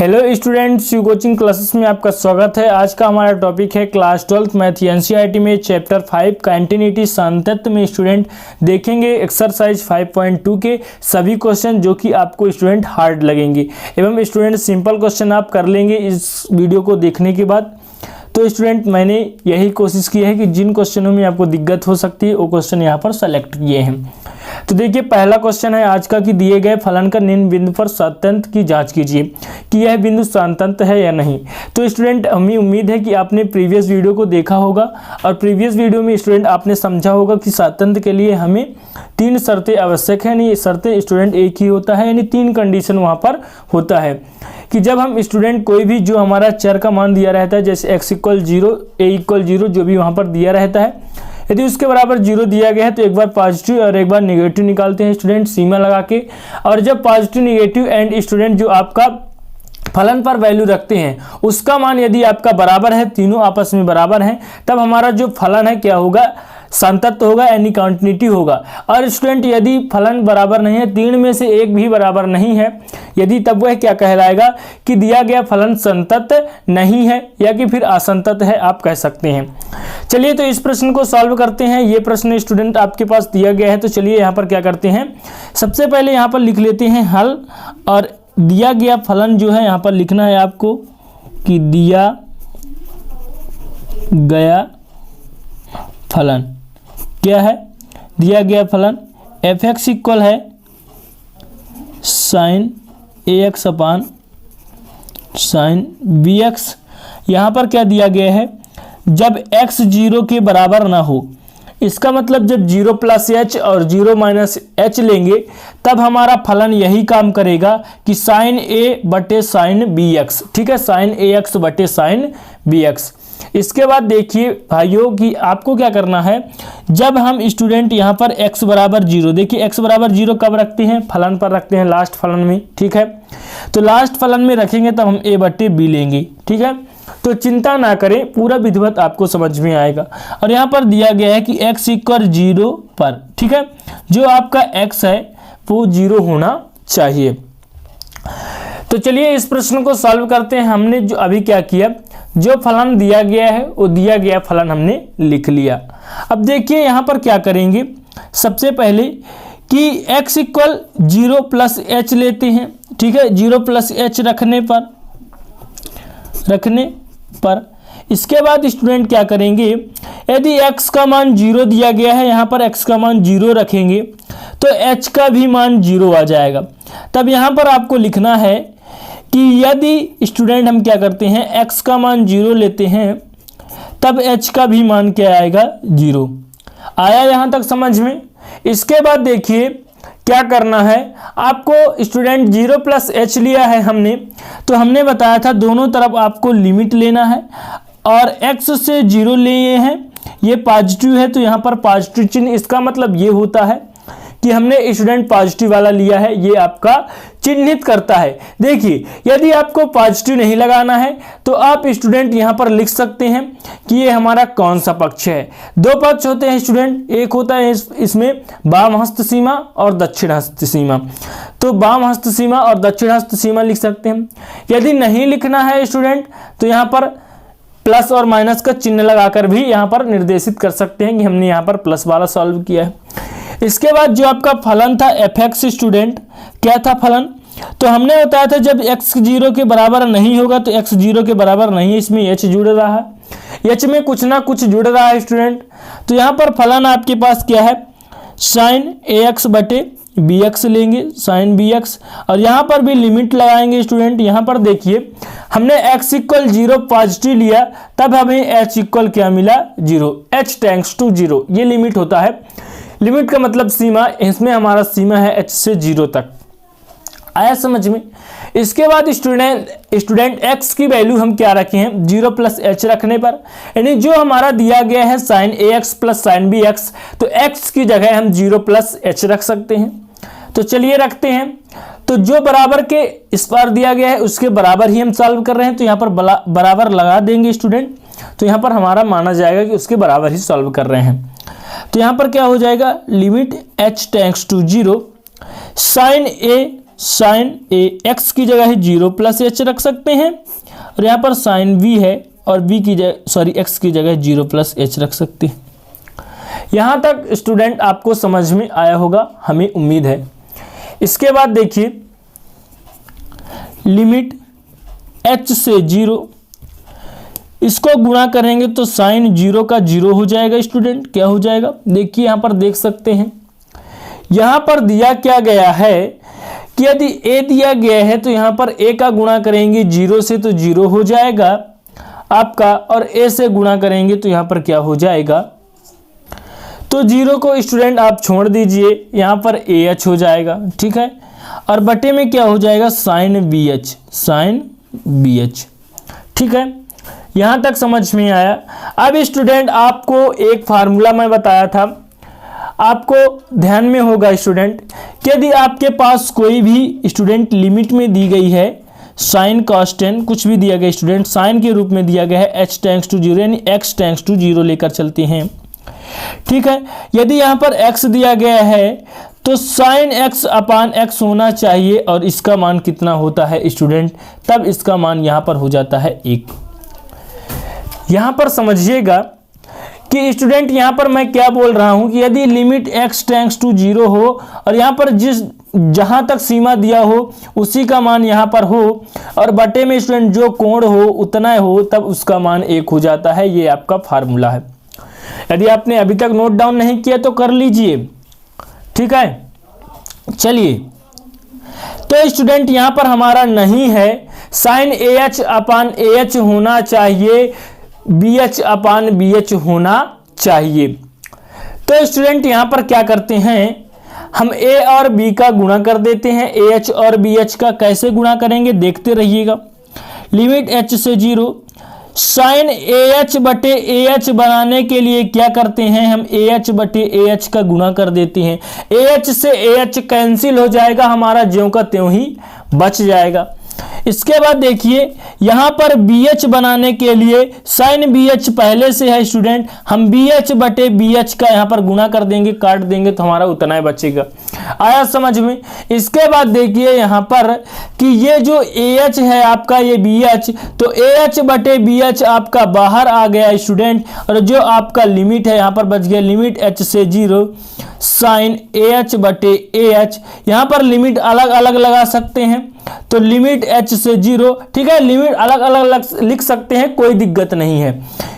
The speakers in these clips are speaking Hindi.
Hello students, you coaching classes में आपका स्वागत है। आज का हमारा टॉपिक है क्लास 12th मैथ एनसीईआरटी में चैप्टर 5 कंटिन्यूटी सांतत्य में स्टूडेंट देखेंगे एक्सरसाइज 5.2 के सभी क्वेश्चन जो कि आपको स्टूडेंट हार्ड लगेंगे एवं स्टूडेंट सिंपल क्वेश्चन आप कर लेंगे इस वीडियो को देखने के बाद। तो स्टूडेंट मैंने यही कोशिश की है कि जिन क्वेश्चनों में आपको दिक्कत हो सकती है वो क्वेश्चन यहाँ पर सेलेक्ट किए हैं। तो देखिए पहला क्वेश्चन है आज का कि दिए गए फलन का निम्न बिंदु पर सांतत्य की जांच कीजिए कि यह बिंदु सांतत्य है या नहीं। तो स्टूडेंट हमें उम्मीद है कि आपने प्रीवियस वीडियो को देखा होगा और प्रीवियस वीडियो में स्टूडेंट आपने समझा होगा कि सांतत्य के लिए हमें 3 शर्तें आवश्यक है। यानी शर्तें स्टूडेंट एक ही होता है, यानी 3 कंडीशन वहाँ पर होता है कि जब हम स्टूडेंट कोई भी जो हमारा चर का मान दिया रहता है जैसे x = 0 a = 0 जो भी वहाँ पर दिया रहता है, यदि उसके बराबर 0 दिया गया है तो एक बार पॉजिटिव और एक बार निगेटिव निकालते हैं स्टूडेंट सीमा लगा के। और जब पॉजिटिव निगेटिव एंड स्टूडेंट जो आपका फलन पर वैल्यू रखते हैं उसका मान यदि आपका बराबर है, तीनों आपस में बराबर हैं, तब हमारा जो फलन है क्या होगा, सांतत्य होगा यानी कंटिन्यूटी होगा। और स्टूडेंट यदि फलन बराबर नहीं है, 3 में से एक भी बराबर नहीं है यदि, तब वह क्या कहलाएगा कि दिया गया फलन संतत्य नहीं है या कि फिर असंतत्य है आप कह सकते हैं। चलिए तो इस प्रश्न को सॉल्व करते हैं। ये प्रश्न स्टूडेंट आपके पास दिया गया है, तो चलिए यहाँ पर क्या करते हैं, सबसे पहले यहाँ पर लिख लेते हैं हल। और दिया गया फलन जो है यहाँ पर लिखना है आपको कि दिया गया फलन क्या है, दिया गया फलन f(x) इक्वल है sin ax अपान sin bx। यहाँ पर क्या दिया गया है, जब x 0 के बराबर ना हो, इसका मतलब जब 0 + h और 0 - h लेंगे तब हमारा फलन यही काम करेगा कि sin a बटे sin bx, ठीक है, sin ax बटे sin bx। इसके बाद देखिए भाइयों कि आपको क्या करना है, जब हम स्टूडेंट यहाँ पर x बराबर 0, देखिए x बराबर 0 कब रखते हैं, फलन पर रखते हैं, लास्ट फलन में, ठीक है। तो लास्ट फलन में रखेंगे तब हम a बटे b लेंगे, ठीक है। तो चिंता ना करें, पूरा विधिवत आपको समझ में आएगा। और यहाँ पर दिया गया है कि x = 0 पर, ठीक है, जो आपका x है वो 0 होना चाहिए। तो चलिए इस प्रश्न को सॉल्व करते हैं। हमने जो अभी क्या किया, जो फलन दिया गया है वो दिया गया फलन हमने लिख लिया। अब देखिए यहाँ पर क्या करेंगे, सबसे पहले कि x = 0 + h लेते हैं, ठीक है, 0 + h रखने पर इसके बाद स्टूडेंट क्या करेंगे, यदि x का मान 0 दिया गया है, यहाँ पर x का मान 0 रखेंगे तो h का भी मान 0 आ जाएगा। तब यहाँ पर आपको लिखना है कि यदि स्टूडेंट हम क्या करते हैं, x का मान 0 लेते हैं तब h का भी मान क्या आएगा, 0 आया। यहाँ तक समझ में। इसके बाद देखिए क्या करना है आपको, स्टूडेंट 0 + h लिया है हमने, तो हमने बताया था दोनों तरफ आपको लिमिट लेना है और x से 0 लिए हैं, ये पॉजिटिव है तो यहाँ पर पॉजिटिव चिन्ह, इसका मतलब ये होता है कि हमने स्टूडेंट पॉजिटिव वाला लिया है, ये आपका चिन्हित करता है। देखिए यदि आपको पॉजिटिव नहीं लगाना है तो आप स्टूडेंट यहाँ पर लिख सकते हैं कि ये हमारा कौन सा पक्ष है। 2 पक्ष होते हैं स्टूडेंट, एक होता है इसमें वाम हस्त सीमा और दक्षिण हस्त सीमा, तो वाम हस्त सीमा और दक्षिण हस्त सीमा लिख सकते हैं। यदि नहीं लिखना है स्टूडेंट तो यहाँ पर प्लस और माइनस का चिन्ह लगाकर भी यहाँ पर निर्देशित कर सकते हैं कि हमने यहाँ पर प्लस वाला सॉल्व किया है। इसके बाद जो आपका फलन था f(x) स्टूडेंट क्या था फलन, तो हमने बताया था जब x 0 के बराबर नहीं होगा तो x 0 के बराबर नहीं है, इसमें h जुड़ रहा है, h में कुछ ना कुछ जुड़ रहा है स्टूडेंट। तो यहाँ पर फलन आपके पास क्या है, sin ax बटे bx लेंगे, sin bx, और यहाँ पर भी लिमिट लगाएंगे स्टूडेंट। यहाँ पर देखिए हमने x = 0 पॉजिटिव लिया तब हमें h = क्या मिला, 0, h → 0, ये लिमिट होता है। लिमिट का मतलब सीमा, इसमें हमारा सीमा है h से 0 तक, आया समझ में। इसके बाद स्टूडेंट x की वैल्यू हम क्या रखे हैं, 0 + h रखने पर, यानी जो हमारा दिया गया है sin ax + sin bx, तो x की जगह हम 0 + h रख सकते हैं। तो चलिए रखते हैं, तो जो बराबर के इस बार दिया गया है उसके बराबर ही हम सॉल्व कर रहे हैं, तो यहाँ पर बराबर लगा देंगे स्टूडेंट, तो यहाँ पर हमारा माना जाएगा कि उसके बराबर ही सॉल्व कर रहे हैं। तो यहाँ पर क्या हो जाएगा, limit h → 0 sin a sine a x की जगह है 0 प्लस एच रख सकते हैं, और यहाँ पर साइन वी है और बी की जगह एक्स की जगह 0 प्लस एच रख सकते हैं। यहाँ तक स्टूडेंट आपको समझ में आया होगा, हमें उम्मीद है। इसके बाद देखिए लिमिट h से 0, इसको गुणा करेंगे तो साइन 0 का 0 हो जाएगा स्टूडेंट। क्या हो जाएगा, देखिए यहाँ पर देख सकते हैं, यहाँ पर दिया क्या गया है कि यदि a दिया गया है तो यहाँ पर a का गुणा करेंगे 0 से तो 0 हो जाएगा आपका, और a से गुणा करेंगे तो यहाँ पर क्या हो जाएगा, तो 0 को स्टूडेंट आप छोड़ दीजिए, यहाँ पर AH हो जाएगा। ठीक है, और बटे में क्या हो जाएगा, साइन BH। ठीक है, यहाँ तक समझ में आया। अब स्टूडेंट आपको एक फार्मूला मैं बताया था, आपको ध्यान में होगा स्टूडेंट कि यदि आपके पास कोई भी स्टूडेंट लिमिट में दी गई है, साइन कांस्टेंट कुछ भी दिया गया स्टूडेंट, साइन के रूप में दिया गया है h टेंड्स टू 0 यानी x टेंड्स टू 0 लेकर चलते हैं। ठीक है, यदि यहाँ पर x दिया गया है तो साइन x अपान x होना चाहिए, और इसका मान कितना होता है स्टूडेंट, तब इसका मान यहाँ पर हो जाता है 1। यहाँ पर समझिएगा कि स्टूडेंट यहाँ पर मैं क्या बोल रहा हूँ कि यदि लिमिट x टेंड्स टू 0 हो और यहाँ पर जहाँ तक सीमा दिया हो उसी का मान यहाँ पर हो, और बटे में स्टूडेंट जो कोण हो उतना हो, तब उसका मान 1 हो जाता है। ये आपका फार्मूला है। यदि आपने अभी तक नोट डाउन नहीं किया तो कर लीजिए। ठीक है, चलिए, तो स्टूडेंट यहाँ पर हमारा नहीं है, साइन AH अपान AH होना चाहिए, BH अपान BH होना चाहिए। तो स्टूडेंट यहाँ पर क्या करते हैं, हम A और B का गुणा कर देते हैं। AH और BH का कैसे गुणा करेंगे देखते रहिएगा। लिमिट h से 0, साइन AH बटे AH बनाने के लिए क्या करते हैं, हम AH बटे AH का गुणा कर देते हैं। AH से AH कैंसिल हो जाएगा, हमारा ज्यों का त्यों ही बच जाएगा। इसके बाद देखिए यहाँ पर BH बनाने के लिए साइन BH पहले से है स्टूडेंट, हम BH बटे BH का यहाँ पर गुणा कर देंगे, काट देंगे तो हमारा उतना ही बचेगा। आया समझ में। इसके बाद देखिए यहाँ पर कि ये जो AH है आपका, ये BH, तो AH बटे BH आपका बाहर आ गया स्टूडेंट, और जो आपका लिमिट है यहाँ पर बच गया लिमिट h से 0 साइन AH बटे AH। यहाँ पर लिमिट अलग अलग लगा सकते हैं, तो लिमिट h से 0, ठीक है, लिमिट अलग अलग लिख सकते हैं, कोई दिक्कत नहीं है।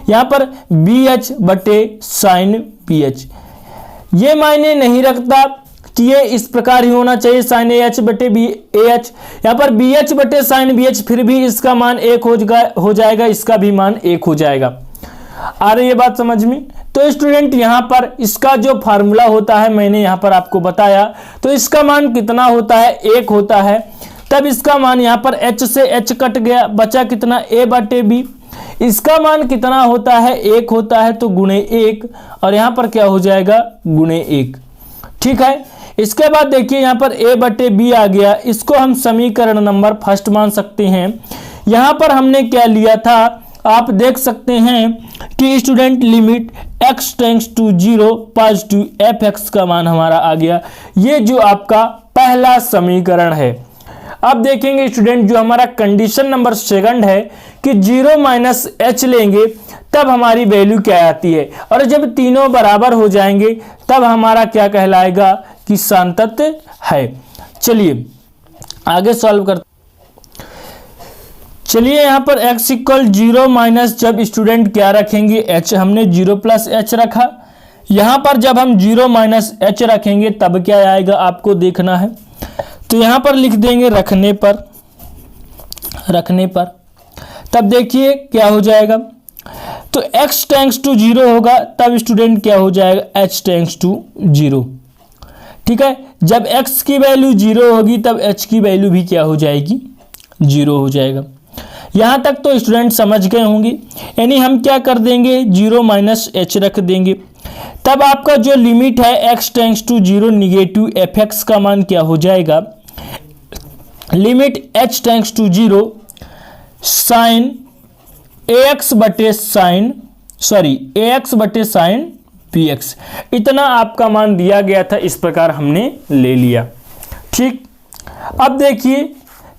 यहाँ पर BH बटे साइन BH, ये मायने नहीं रखता कि ये इस प्रकार ही होना चाहिए, साइन AH बटे AH। यहाँ पर BH बटे साइन BH, फिर भी इसका मान 1 हो जाएगा, इसका भी मान 1 हो जाएगा। आ रही है बात समझ में। तो स्टूडेंट यहाँ पर इसका जो फार्मूला होता है मैंने यहाँ पर आपको बताया, तो इसका मान कितना होता है, 1 होता है। तब इसका मान यहाँ पर h से h कट गया, बचा कितना, a बटे b। इसका मान कितना होता है, 1 होता है, तो गुणे 1, और यहाँ पर क्या हो जाएगा, गुणे 1। ठीक है, इसके बाद देखिए यहाँ पर a बटे b आ गया, इसको हम समीकरण नंबर फर्स्ट मान सकते हैं। यहाँ पर हमने क्या लिया था, आप देख सकते हैं कि student limit x tends to 0 positive fx का मान हमारा आ गया। ये जो आपका पहला समीकरण है। अब देखेंगे स्टूडेंट जो हमारा कंडीशन नंबर 2 है कि 0 माइनस h लेंगे तब हमारी वैल्यू क्या आती है, और जब तीनों बराबर हो जाएंगे तब हमारा क्या कहलाएगा कि सांतत्य है। चलिए आगे सॉल्व करते। चलिए यहाँ पर x इक्वल 0 माइनस, जब स्टूडेंट क्या रखेंगे, h, हमने 0 प्लस h रखा। यहाँ पर जब हम 0 माइनस h रखेंगे तब क्या आएगा आपको देखना है, तो यहाँ पर लिख देंगे रखने पर, तब देखिए क्या हो जाएगा, तो x टेंड्स टू 0 होगा, तब स्टूडेंट क्या हो जाएगा, h टेंड्स टू 0। ठीक है, जब x की वैल्यू 0 होगी तब h की वैल्यू भी क्या हो जाएगी, 0 हो जाएगा। यहाँ तक तो स्टूडेंट समझ गए होंगे। यानी हम क्या कर देंगे, 0 माइनस h रख देंगे, तब आपका जो लिमिट है x tends to 0 negative fx का मान क्या हो जाएगा, limit h tends to 0 sine ax बटे साइन bx, इतना आपका मान दिया गया था, इस प्रकार हमने ले लिया। ठीक, अब देखिए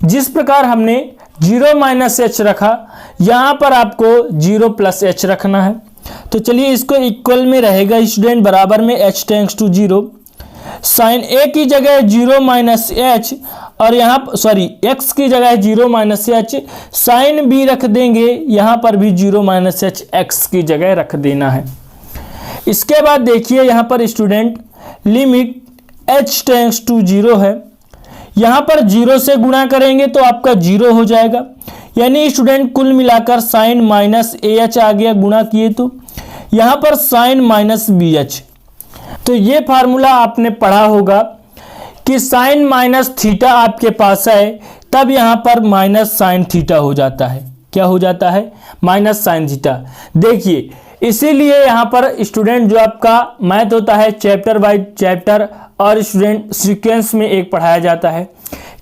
जिस प्रकार हमने 0 माइनस एच रखा, यहाँ पर आपको 0 प्लस एच रखना है। तो चलिए इसको इक्वल में रहेगा स्टूडेंट, बराबर में h tends to 0, sine a की जगह 0 माइनस एच और यहाँ सॉरी x की जगह 0 माइनस एच, साइन b रख देंगे, यहाँ पर भी 0 माइनस एच x की जगह रख देना है। इसके बाद देखिए यहाँ पर student limit h tends to 0 है, यहाँ पर 0 से गुणा करेंगे तो आपका 0 हो जाएगा, यानी स्टूडेंट कुल मिलाकर साइन माइनस ए एच आ गया, गुणा किए तो यहाँ पर साइन माइनस बी एच। तो ये फार्मूला आपने पढ़ा होगा कि साइन माइनस थीटा आपके पास है, तब यहाँ पर माइनस साइन थीटा हो जाता है। क्या हो जाता है? Minus sine theta. देखिए इसीलिए यहाँ पर स्टूडेंट जो आपका मैथ होता है चैप्टर बाय चैप्टर और स्टूडेंट सीक्वेंस में एक पढ़ाया जाता है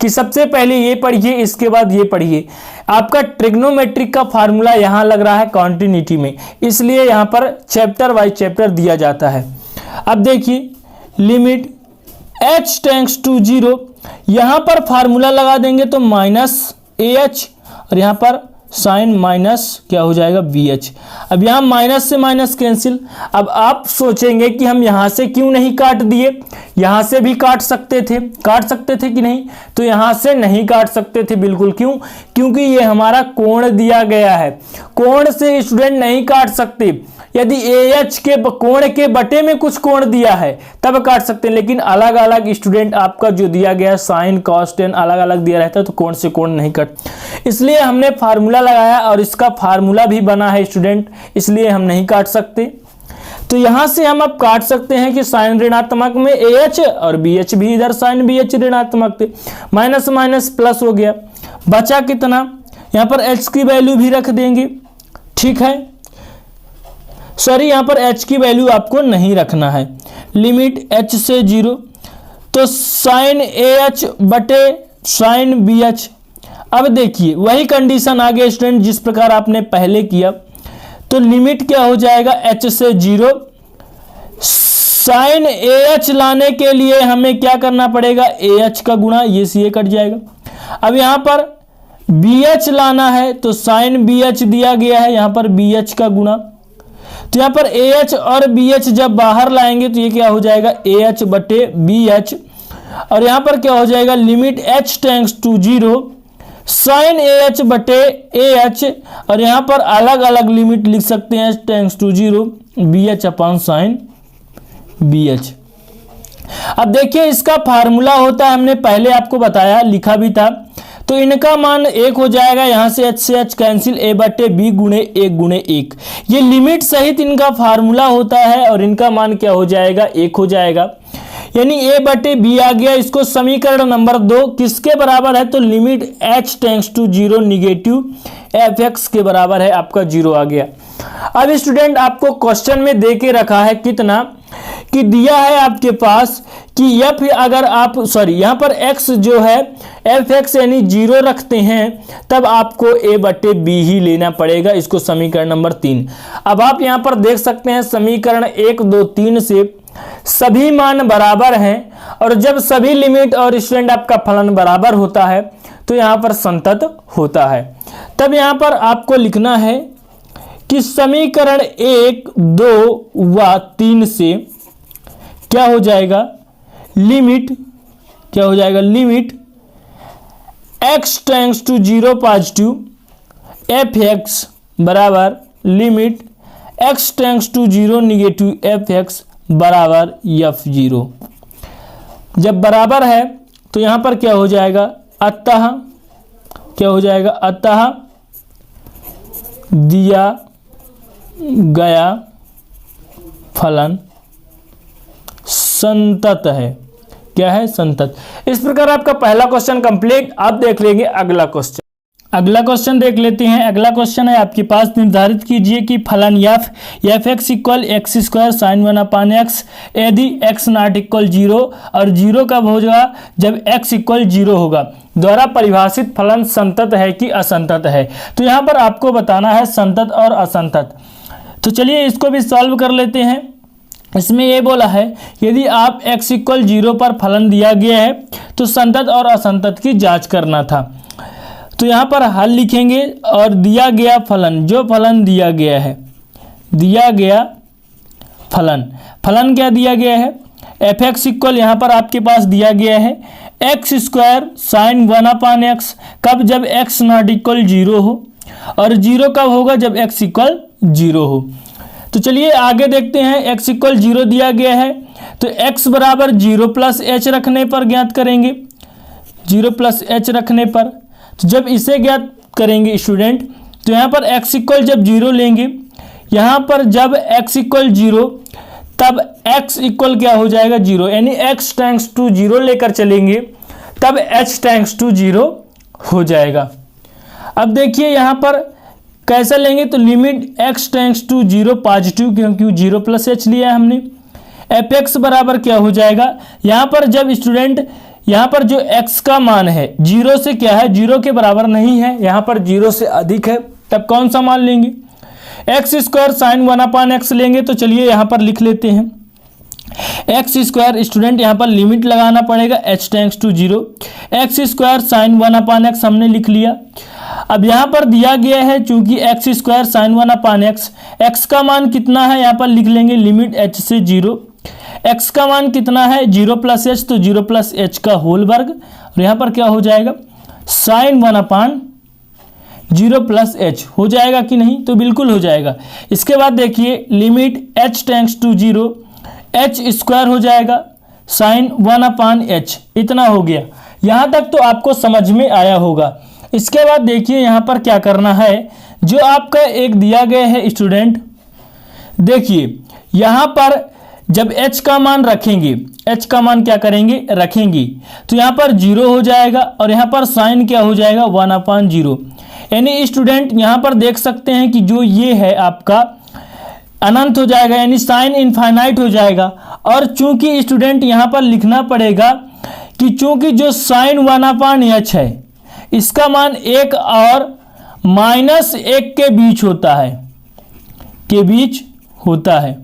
कि सबसे पहले ये पढ़िए, इसके बाद ये पढ़िए। आपका ट्रिग्नोमेट्रिक का फार्मूला यहाँ लग रहा है कॉन्टिन्यूटी में, इसलिए यहाँ पर चैप्टर बाय चैप्टर दिया जाता है। अब देखिए लिमिट h टेंड्स टू 0, यहाँ पर फार्मूला लगा देंगे तो माइनस ए एच और यहाँ पर साइन माइनस क्या हो जाएगा बी एच। अब यहाँ माइनस से माइनस कैंसिल। अब आप सोचेंगे कि हम यहाँ से क्यों नहीं काट दिए, यहाँ से भी काट सकते थे कि नहीं? तो यहाँ से नहीं काट सकते थे बिल्कुल। क्यों? क्योंकि ये हमारा कोण दिया गया है, कोण से स्टूडेंट नहीं काट सकते। यदि ए एच के कोण के बटे में कुछ कोण दिया है तब काट सकते हैं, लेकिन अलग अलग स्टूडेंट आपका जो दिया गया साइन कॉस टेन अलग अलग दिया रहता है तो कोण से कोण नहीं कट, इसलिए हमने फार्मूला लगाया और इसका फार्मूला भी बना है स्टूडेंट, इसलिए हम नहीं काट सकते। तो यहां से हम अब काट सकते हैं कि साइन ऋणात्मक में ए एच और बी एच भी इधर साइन बी एच ऋणात्मक थे, माइनस माइनस प्लस हो गया। बचा कितना? यहाँ पर एच की वैल्यू भी रख देंगे, ठीक है। सॉरी यहाँ पर h की वैल्यू आपको नहीं रखना है। लिमिट h से 0, तो साइन ए एच बटे साइन बी एच। अब देखिए वही कंडीशन आ गया स्टूडेंट जिस प्रकार आपने पहले किया, तो लिमिट क्या हो जाएगा h से 0। साइन ए एच लाने के लिए हमें क्या करना पड़ेगा? ए एच का गुणा, ये सी ए कट जाएगा। अब यहाँ पर बी एच लाना है तो साइन बी एच दिया गया है, यहाँ पर बी एच का गुणा, तो यहाँ पर ए एच और बी एच जब बाहर लाएंगे तो ये क्या हो जाएगा? ए एच बटे बी एच। और यहाँ पर क्या हो जाएगा? Limit h tends to 0 sine a h बटे ए एच, और यहाँ पर अलग अलग लिमिट लिख सकते हैं, h tends to 0 b h upon sine b h. अब देखिए इसका फार्मूला होता है, हमने पहले आपको बताया, लिखा भी था, तो इनका मान 1 हो जाएगा, यहाँ से h से h कैंसिल, a बटे b गुणे 1 गुणे 1। ये लिमिट सहित इनका फार्मूला होता है और इनका मान क्या हो जाएगा? 1 हो जाएगा, यानी a बटे b आ गया। इसको समीकरण नंबर 2 किसके बराबर है? तो limit h tends to 0 negative f(x) के बराबर है, आपका 0 आ गया। अब स्टूडेंट आपको क्वेश्चन में दे के रखा है कितना कि दिया है आपके पास कि f अगर आप यहाँ पर x जो है f(x) यानी 0 रखते हैं तब आपको a बटे b ही लेना पड़ेगा। इसको समीकरण नंबर 3। अब आप यहाँ पर देख सकते हैं समीकरण 1 2 3 से सभी मान बराबर हैं, और जब सभी लिमिट और स्टूडेंट आपका फलन बराबर होता है तो यहाँ पर संतत होता है। तब यहाँ पर आपको लिखना है कि समीकरण 1 2 व 3 से क्या हो जाएगा? लिमिट क्या हो जाएगा? Limit x tends to 0 positive f(x) बराबर limit x tends to 0 negative f(x) बराबर f0। जब बराबर है तो यहाँ पर क्या हो जाएगा? अतः क्या हो जाएगा? अतः दिया गया फलन संतत है। क्या है? संतत। इस प्रकार आपका पहला क्वेश्चन कंप्लीट। अब देख लेंगे अगला क्वेश्चन। अगला क्वेश्चन देख लेते हैं। अगला क्वेश्चन है आपके पास, निर्धारित कीजिए कि फलन f(x) equal x square sine 1/x यदि x नॉट इक्वल 0 और 0 कब होगा? जब x इक्वल 0 होगा, द्वारा परिभाषित फलन संतत है कि असंतत है। तो यहाँ पर आपको बताना है संतत और असंतत। तो चलिए इसको भी सॉल्व कर लेते हैं। इसमें ये बोला है यदि आप x इक्वल 0 पर फलन दिया गया है तो संतत और असंतत की जांच करना था। तो यहाँ पर हल लिखेंगे और दिया गया फलन, जो फलन दिया गया है, दिया गया फलन क्या दिया गया है, एफ एक्स इक्वल यहाँ पर आपके पास दिया गया है एक्स स्क्वायर साइन 1/x। कब? जब x नॉट इक्वल 0 हो, और 0 कब होगा? जब x इक्वल 0 हो। तो चलिए आगे देखते हैं, x इक्वल 0 दिया गया है तो x बराबर 0 प्लस h रखने पर ज्ञात करेंगे, 0 प्लस h रखने पर। तो जब इसे ज्ञात करेंगे स्टूडेंट, तो यहाँ पर x इक्वल जब 0 लेंगे, यहाँ पर जब x इक्वल 0 तब x इक्वल क्या हो जाएगा? 0, यानी x टेंड्स टू 0 लेकर चलेंगे तब h टेंड्स टू 0 हो जाएगा। अब देखिए यहाँ पर कैसा लेंगे, तो limit x tends to 0 positive, क्योंकि 0 प्लस h लिया है हमने। एफ एक्स बराबर क्या हो जाएगा? यहाँ पर जब स्टूडेंट, यहाँ पर जो x का मान है 0 से क्या है? 0 के बराबर नहीं है, यहाँ पर 0 से अधिक है, तब कौन सा मान लेंगे? एक्स स्क्वायर साइन 1/x लेंगे। तो चलिए यहाँ पर लिख लेते हैं एक्स स्क्वायर, स्टूडेंट यहाँ पर लिमिट लगाना पड़ेगा h tends to 0, x square sine 1/x हमने लिख लिया। अब यहाँ पर दिया गया है चूंकि x square sine 1/x, x का मान कितना है यहाँ पर लिख लेंगे लिमिट h से 0, x का मान कितना है? 0 प्लस h, तो 0 प्लस h का होल वर्ग, और यहाँ पर क्या हो जाएगा? साइन 1/0 प्लस h हो जाएगा कि नहीं? तो बिल्कुल हो जाएगा। इसके बाद देखिए limit h tends to 0, h square हो जाएगा साइन 1/h, इतना हो गया। यहाँ तक तो आपको समझ में आया होगा। इसके बाद देखिए यहाँ पर क्या करना है, जो आपका एक दिया गया है स्टूडेंट, देखिए यहाँ पर जब h का मान रखेंगे, h का मान क्या करेंगे? रखेंगे, तो यहाँ पर 0 हो जाएगा और यहाँ पर साइन क्या हो जाएगा? 1/0। यानी स्टूडेंट यहाँ पर देख सकते हैं कि जो ये है आपका अनंत हो जाएगा, यानी साइन इनफाइनाइट हो जाएगा। और चूंकि स्टूडेंट यहाँ पर लिखना पड़ेगा कि चूंकि जो साइन 1/h है इसका मान 1 और -1 के बीच होता है,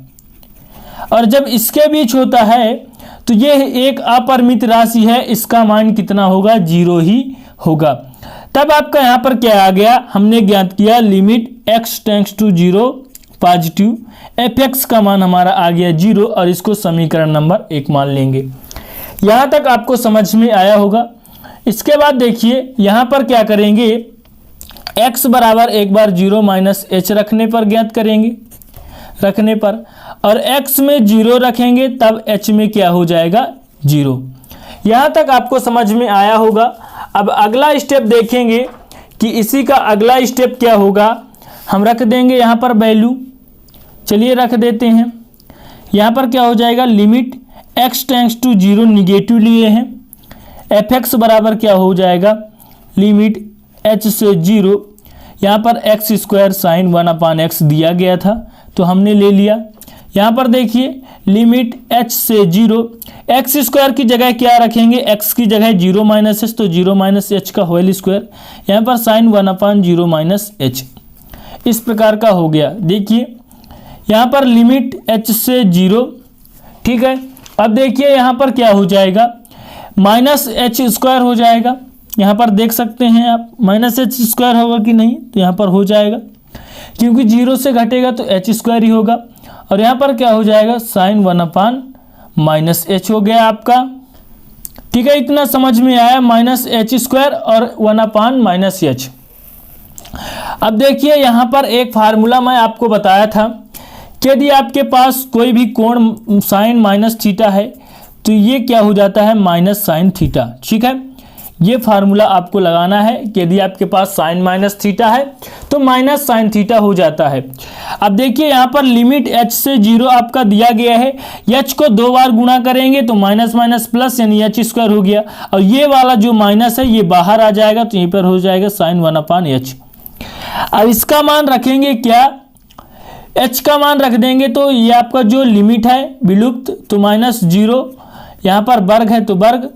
और जब इसके बीच होता है तो यह एक अपरिमित राशि है, इसका मान कितना होगा? 0 ही होगा। तब आपका यहाँ पर क्या आ गया? हमने ज्ञात किया limit x tends to 0 positive, f x का मान हमारा आ गया 0, और इसको समीकरण नंबर 1 मान लेंगे। यहाँ तक आपको समझ में आया होगा। इसके बाद देखिए यहाँ पर क्या करेंगे, x बराबर एक बार 0 माइनस h रखने पर ज्ञात करेंगे, रखने पर, और x में 0 रखेंगे तब h में क्या हो जाएगा? 0। यहाँ तक आपको समझ में आया होगा। अब अगला स्टेप देखेंगे कि इसी का अगला स्टेप क्या होगा। हम रख देंगे यहाँ पर वैल्यू, चलिए रख देते हैं। यहाँ पर क्या हो जाएगा? Limit x tends to 0 negative लिए हैं, एफ एक्स बराबर क्या हो जाएगा? लिमिट h से 0, यहाँ पर एक्स स्क्वायर साइन 1/x दिया गया था तो हमने ले लिया। यहाँ पर देखिए लिमिट h से 0, एक्स स्क्वायर की जगह क्या रखेंगे? x की जगह 0 माइनस h, तो 0 माइनस h का होल स्क्वायर, यहाँ पर साइन 1/0 माइनस h, इस प्रकार का हो गया। देखिए यहाँ पर लिमिट h से 0, ठीक है। अब देखिए यहाँ पर क्या हो जाएगा? माइनस एच स्क्वायर हो जाएगा। यहाँ पर देख सकते हैं आप, माइनस एच स्क्वायर होगा कि नहीं? तो यहाँ पर हो जाएगा, क्योंकि 0 से घटेगा तो एच स्क्वायर ही होगा। और यहाँ पर क्या हो जाएगा? साइन 1/-h हो गया आपका, ठीक है। इतना समझ में आया, माइनस एच स्क्वायर और 1/-h। अब देखिए यहाँ पर एक फार्मूला मैं आपको बताया था कि यदि आपके पास कोई भी कोण साइन माइनस थीटा है तो ये क्या हो जाता है? माइनस साइन थीटा, ठीक है। ये फार्मूला आपको लगाना है कि यदि आपके पास साइन माइनस थीटा है तो माइनस साइन थीटा हो जाता है। अब देखिए यहाँ पर लिमिट h से 0 आपका दिया गया है, h को 2 बार गुणा करेंगे तो माइनस माइनस प्लस यानी h स्क्वायर हो गया, और ये वाला जो माइनस है ये बाहर आ जाएगा तो यहीं पर हो जाएगा साइन 1/h। अब इसका मान रखेंगे क्या? h का मान रख देंगे तो ये आपका जो लिमिट है विलुप्त, तो -0, यहाँ पर वर्ग है तो वर्ग,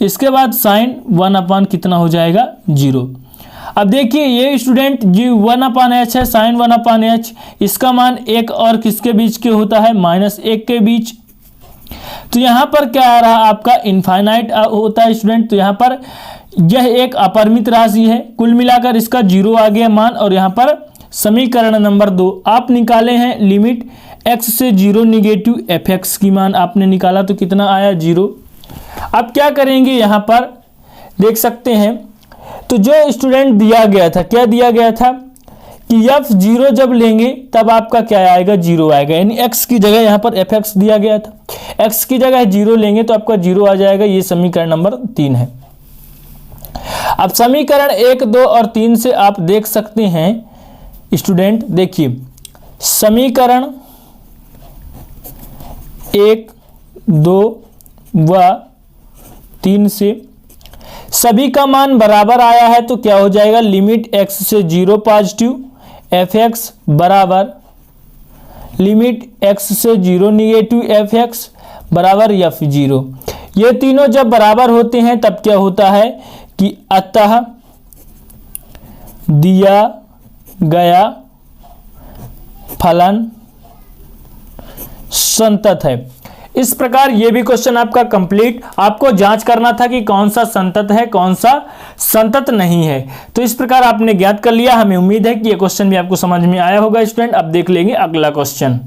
इसके बाद साइन 1/कितना हो जाएगा? 0। अब देखिए ये स्टूडेंट जी 1/h है, साइन 1/h, इसका मान 1 और किसके बीच के होता है, -1 के बीच। तो यहाँ पर क्या आ रहा आपका इनफाइनाइट होता है स्टूडेंट। तो यहाँ पर यह एक अपरिमित राशि है, कुल मिलाकर इसका 0 आ गया मान। और यहाँ पर समीकरण नंबर 2 आप निकाले हैं लिमिट x से 0 निगेटिव fx की मान आपने निकाला तो कितना आया 0। अब क्या करेंगे यहाँ पर देख सकते हैं, तो जो स्टूडेंट दिया गया था, क्या दिया गया था कि f0 जब लेंगे तब आपका क्या आएगा 0 आएगा, यानी x की जगह यहाँ पर fx दिया गया था, x की जगह 0 लेंगे तो आपका 0 आ जाएगा। ये समीकरण नंबर 3 है। अब समीकरण 1, 2 और 3 से आप देख सकते हैं स्टूडेंट, देखिए समीकरण 1, 2 व 3 से सभी का मान बराबर आया है तो क्या हो जाएगा, लिमिट x से 0 पॉजिटिव fx बराबर लिमिट x से 0 निगेटिव fx बराबर f0। ये तीनों जब बराबर होते हैं तब क्या होता है कि अतः दिया गया फलन संतत है। इस प्रकार ये भी क्वेश्चन आपका कंप्लीट। आपको जांच करना था कि कौन सा संतत है कौन सा संतत नहीं है। तो इस प्रकार आपने ज्ञात कर लिया। हमें उम्मीद है कि ये क्वेश्चन भी आपको समझ में आया होगा स्टूडेंट। अब देख लेंगे अगला क्वेश्चन।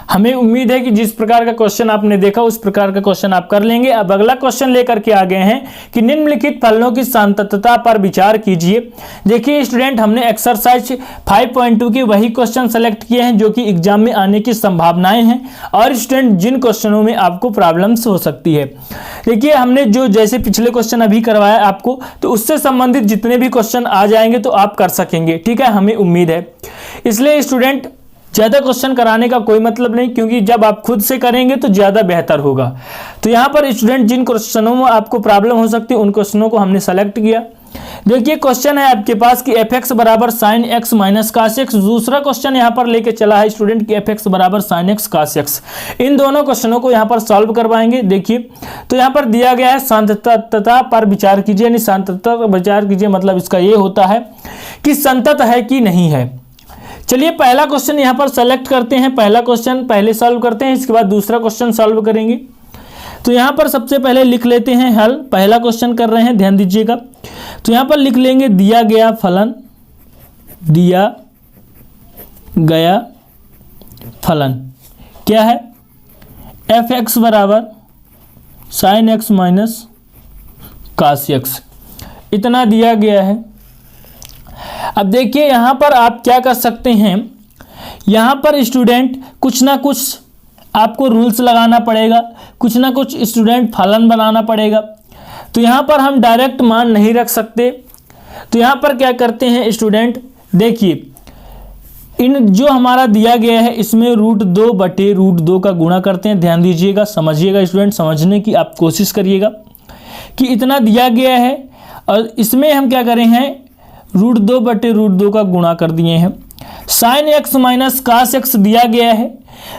हमें उम्मीद है कि जिस प्रकार का क्वेश्चन आपने देखा उस प्रकार का क्वेश्चन आप कर लेंगे। अब अगला क्वेश्चन लेकर के आ गए हैं कि निम्नलिखित फलनों की संततता पर विचार कीजिए। देखिए स्टूडेंट, हमने एक्सरसाइज 5.2 के वही क्वेश्चन सेलेक्ट किए हैं जो कि एग्जाम में आने की संभावनाएं हैं और स्टूडेंट जिन क्वेश्चनों में आपको प्रॉब्लम्स हो सकती है। देखिए हमने जो जैसे पिछले क्वेश्चन अभी करवाया आपको, तो उससे संबंधित जितने भी क्वेश्चन आ जाएंगे तो आप कर सकेंगे, ठीक है, हमें उम्मीद है। इसलिए स्टूडेंट ज़्यादा क्वेश्चन कराने का कोई मतलब नहीं, क्योंकि जब आप खुद से करेंगे तो ज़्यादा बेहतर होगा। तो यहाँ पर स्टूडेंट जिन क्वेश्चनों में आपको प्रॉब्लम हो सकती है उन क्वेश्चनों को हमने सेलेक्ट किया। देखिए क्वेश्चन है आपके पास कि fx बराबर sine x minus cos x. दूसरा क्वेश्चन यहाँ पर लेके चला है स्टूडेंट कि fx बराबर साइन एक्स कास एक्स। इन दोनों क्वेश्चनों को यहाँ पर सॉल्व करवाएंगे। देखिए तो यहाँ पर दिया गया है संततता पर विचार कीजिए, यानी संततता पर विचार कीजिए मतलब इसका ये होता है कि संतत है कि नहीं है। चलिए पहला क्वेश्चन यहाँ पर सेलेक्ट करते हैं। पहला क्वेश्चन पहले सॉल्व करते हैं, इसके बाद दूसरा क्वेश्चन सॉल्व करेंगे। तो यहाँ पर सबसे पहले लिख लेते हैं हल। पहला क्वेश्चन कर रहे हैं, ध्यान दीजिएगा। तो यहाँ पर लिख लेंगे दिया गया फलन, दिया गया फलन क्या है, fx बराबर sine x minus cos x, इतना दिया गया है। अब देखिए यहाँ पर आप क्या कर सकते हैं, यहाँ पर स्टूडेंट कुछ ना कुछ आपको रूल्स लगाना पड़ेगा, कुछ ना कुछ स्टूडेंट फलन बनाना पड़ेगा। तो यहाँ पर हम डायरेक्ट मान नहीं रख सकते। तो यहाँ पर क्या करते हैं स्टूडेंट, देखिए इन जो हमारा दिया गया है इसमें √2/√2 का गुणा करते हैं। ध्यान दीजिएगा, समझिएगा स्टूडेंट, समझने की आप कोशिश करिएगा कि इतना दिया गया है और इसमें हम क्या करें हैं √2/√2 का गुणा कर दिए हैं। Sine x minus cos x दिया गया है,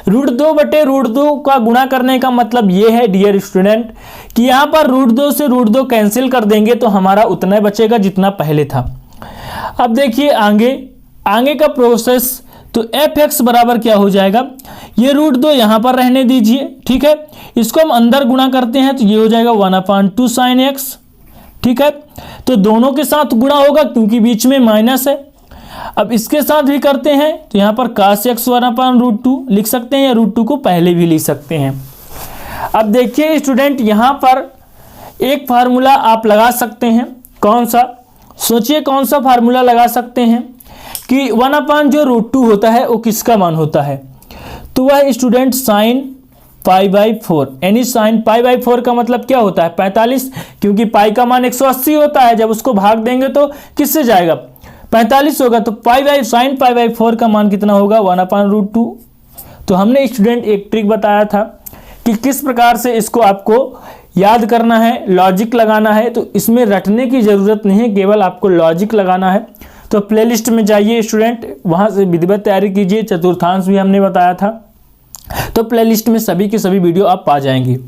√2/√2 का गुणा करने का मतलब ये है डियर स्टूडेंट कि यहाँ पर √2 से √2 कैंसिल कर देंगे तो हमारा उतना बचेगा जितना पहले था। अब देखिए आगे का प्रोसेस, तो fx बराबर क्या हो जाएगा, ये √2 यहाँ पर रहने दीजिए, ठीक है, इसको हम अंदर गुणा करते हैं तो ये हो जाएगा 1/2 साइन एक्स, ठीक है। तो दोनों के साथ गुणा होगा क्योंकि बीच में माइनस है। अब इसके साथ भी करते हैं तो यहाँ पर cos x 1/√2 लिख सकते हैं या √2 को पहले भी लिख सकते हैं। अब देखिए स्टूडेंट यहाँ पर एक फार्मूला आप लगा सकते हैं, कौन सा, सोचिए कौन सा फार्मूला लगा सकते हैं कि 1/√2 होता है वो किसका मान होता है, तो वह स्टूडेंट साइन π/4, यानी साइन π/4 का मतलब क्या होता है 45, क्योंकि पाई का मान 180 होता है, जब उसको भाग देंगे तो किससे जाएगा 45 होगा, तो साइन π/4 का मान कितना होगा 1/√2। तो हमने स्टूडेंट एक ट्रिक बताया था कि किस प्रकार से इसको आपको याद करना है, लॉजिक लगाना है। तो इसमें रटने की ज़रूरत नहीं है, केवल आपको लॉजिक लगाना है। तो प्लेलिस्ट में जाइए स्टूडेंट, वहाँ से विधिवत तैयारी कीजिए, चतुर्थांश भी हमने बताया था, तो प्लेलिस्ट में सभी के सभी वीडियो आप पा जाएंगे।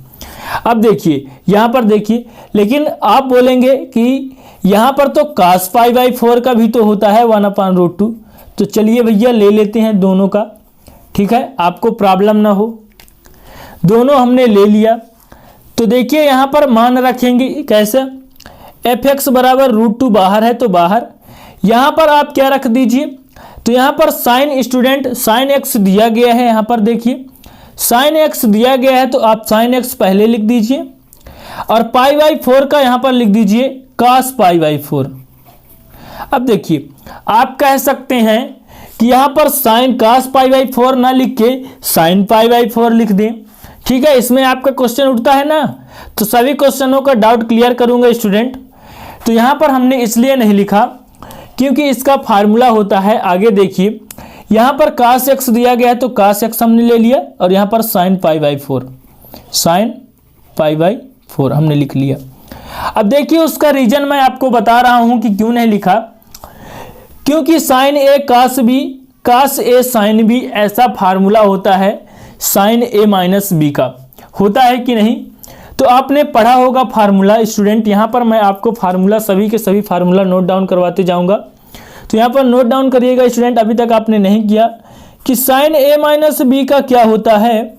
अब देखिए यहाँ पर देखिए, लेकिन आप बोलेंगे कि यहाँ पर तो cos पाई बाई 4 का भी तो होता है 1/√2। तो चलिए भैया ले लेते हैं दोनों का, ठीक है, आपको प्रॉब्लम ना हो। दोनों हमने ले लिया। तो देखिए यहाँ पर मान रखेंगे कैसे, f(x) बराबर √2 बाहर है तो बाहर, यहाँ पर आप क्या रख दीजिए, तो यहाँ पर साइन स्टूडेंट साइन x दिया गया है, यहाँ पर देखिए साइन x दिया गया है तो आप साइन x पहले लिख दीजिए और पाई बाई 4 का यहाँ पर लिख दीजिए cos पाई बाई 4। अब देखिए आप कह सकते हैं कि यहाँ पर साइन cos पाई बाई 4 ना लिख के साइन पाई बाई 4 लिख दें, ठीक है। इसमें आपका क्वेश्चन उठता है ना, तो सभी क्वेश्चनों का डाउट क्लियर करूंगा स्टूडेंट। तो यहाँ पर हमने इसलिए नहीं लिखा क्योंकि इसका फार्मूला होता है, आगे देखिए यहाँ पर cos x दिया गया है तो cos x हमने ले लिया और यहाँ पर sine pi by 4, sine pi by 4 हमने लिख लिया। अब देखिए उसका रीजन मैं आपको बता रहा हूं कि क्यों नहीं लिखा, क्योंकि sine a cos b cos a sine b ऐसा फार्मूला होता है साइन a माइनस बी का, होता है कि नहीं। तो आपने पढ़ा होगा फार्मूला स्टूडेंट, यहाँ पर मैं आपको फार्मूला सभी के सभी फार्मूला नोट डाउन करवाते जाऊंगा। तो यहाँ पर नोट डाउन करिएगा स्टूडेंट, अभी तक आपने नहीं किया, कि साइन a माइनस बी का क्या होता है,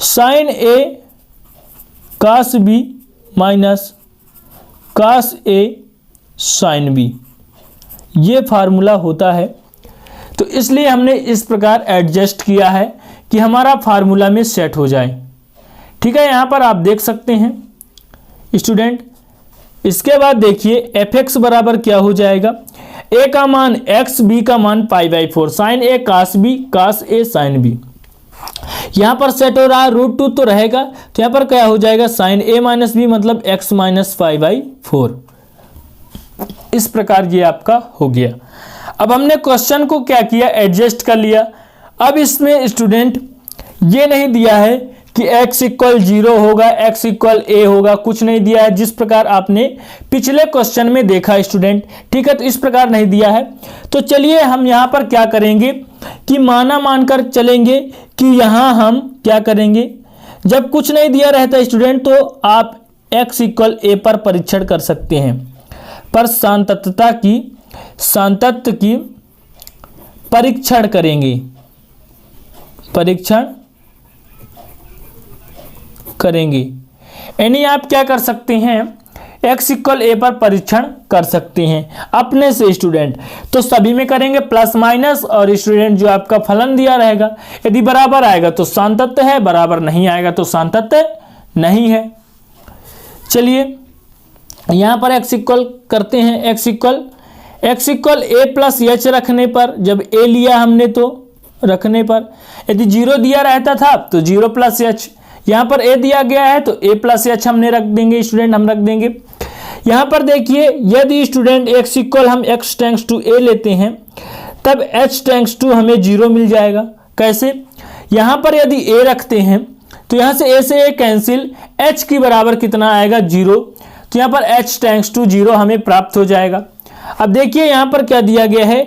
sine a cos b minus cos a sine b, ये फार्मूला होता है। तो इसलिए हमने इस प्रकार एडजस्ट किया है कि हमारा फार्मूला में सेट हो जाए, ठीक है। यहाँ पर आप देख सकते हैं स्टूडेंट। इसके बाद देखिए f(x) बराबर क्या हो जाएगा, a का मान x, b का मान pi by 4, sine a cos b cos a sine b, यहाँ पर सेट हो रहा है √2 तो रहेगा, तो यहाँ पर क्या हो जाएगा साइन a माइनस बी मतलब x माइनस पाई बाई 4। इस प्रकार ये आपका हो गया। अब हमने क्वेश्चन को क्या किया, एडजस्ट कर लिया। अब इसमें स्टूडेंट ये नहीं दिया है कि x इक्वल 0 होगा, x इक्वल a होगा, कुछ नहीं दिया है जिस प्रकार आपने पिछले क्वेश्चन में देखा स्टूडेंट, ठीक है। तो इस प्रकार नहीं दिया है। तो चलिए हम यहाँ पर क्या करेंगे कि माना मानकर चलेंगे कि यहाँ हम क्या करेंगे, जब कुछ नहीं दिया रहता स्टूडेंट तो आप x इक्वल a पर परीक्षण कर सकते हैं, पर सांतत्व की परीक्षण करेंगे, परीक्षण करेंगे, यानी आप क्या कर सकते हैं, x इक्वल a पर परीक्षण कर सकते हैं अपने से स्टूडेंट। तो सभी में करेंगे प्लस माइनस, और स्टूडेंट जो आपका फलन दिया रहेगा यदि बराबर आएगा तो सांतत्य है, बराबर नहीं आएगा तो सांतत्य नहीं है। चलिए यहाँ पर x इक्वल करते हैं, x equal a plus H रखने पर, जब a लिया हमने तो रखने पर, यदि 0 दिया रहता था तो 0 प्लस एच, यहाँ पर a दिया गया है तो a प्लस एच हमने रख देंगे स्टूडेंट, हम रख देंगे। यहाँ पर देखिए यदि स्टूडेंट x इक्वल हम x टेंस टू a लेते हैं तब h टेंस टू हमें 0 मिल जाएगा। कैसे, यहाँ पर यदि a रखते हैं तो यहाँ से a से a कैंसिल, h की बराबर कितना आएगा 0, तो यहाँ पर h टेंस टू 0 हमें प्राप्त हो जाएगा। अब देखिए यहाँ पर क्या दिया गया है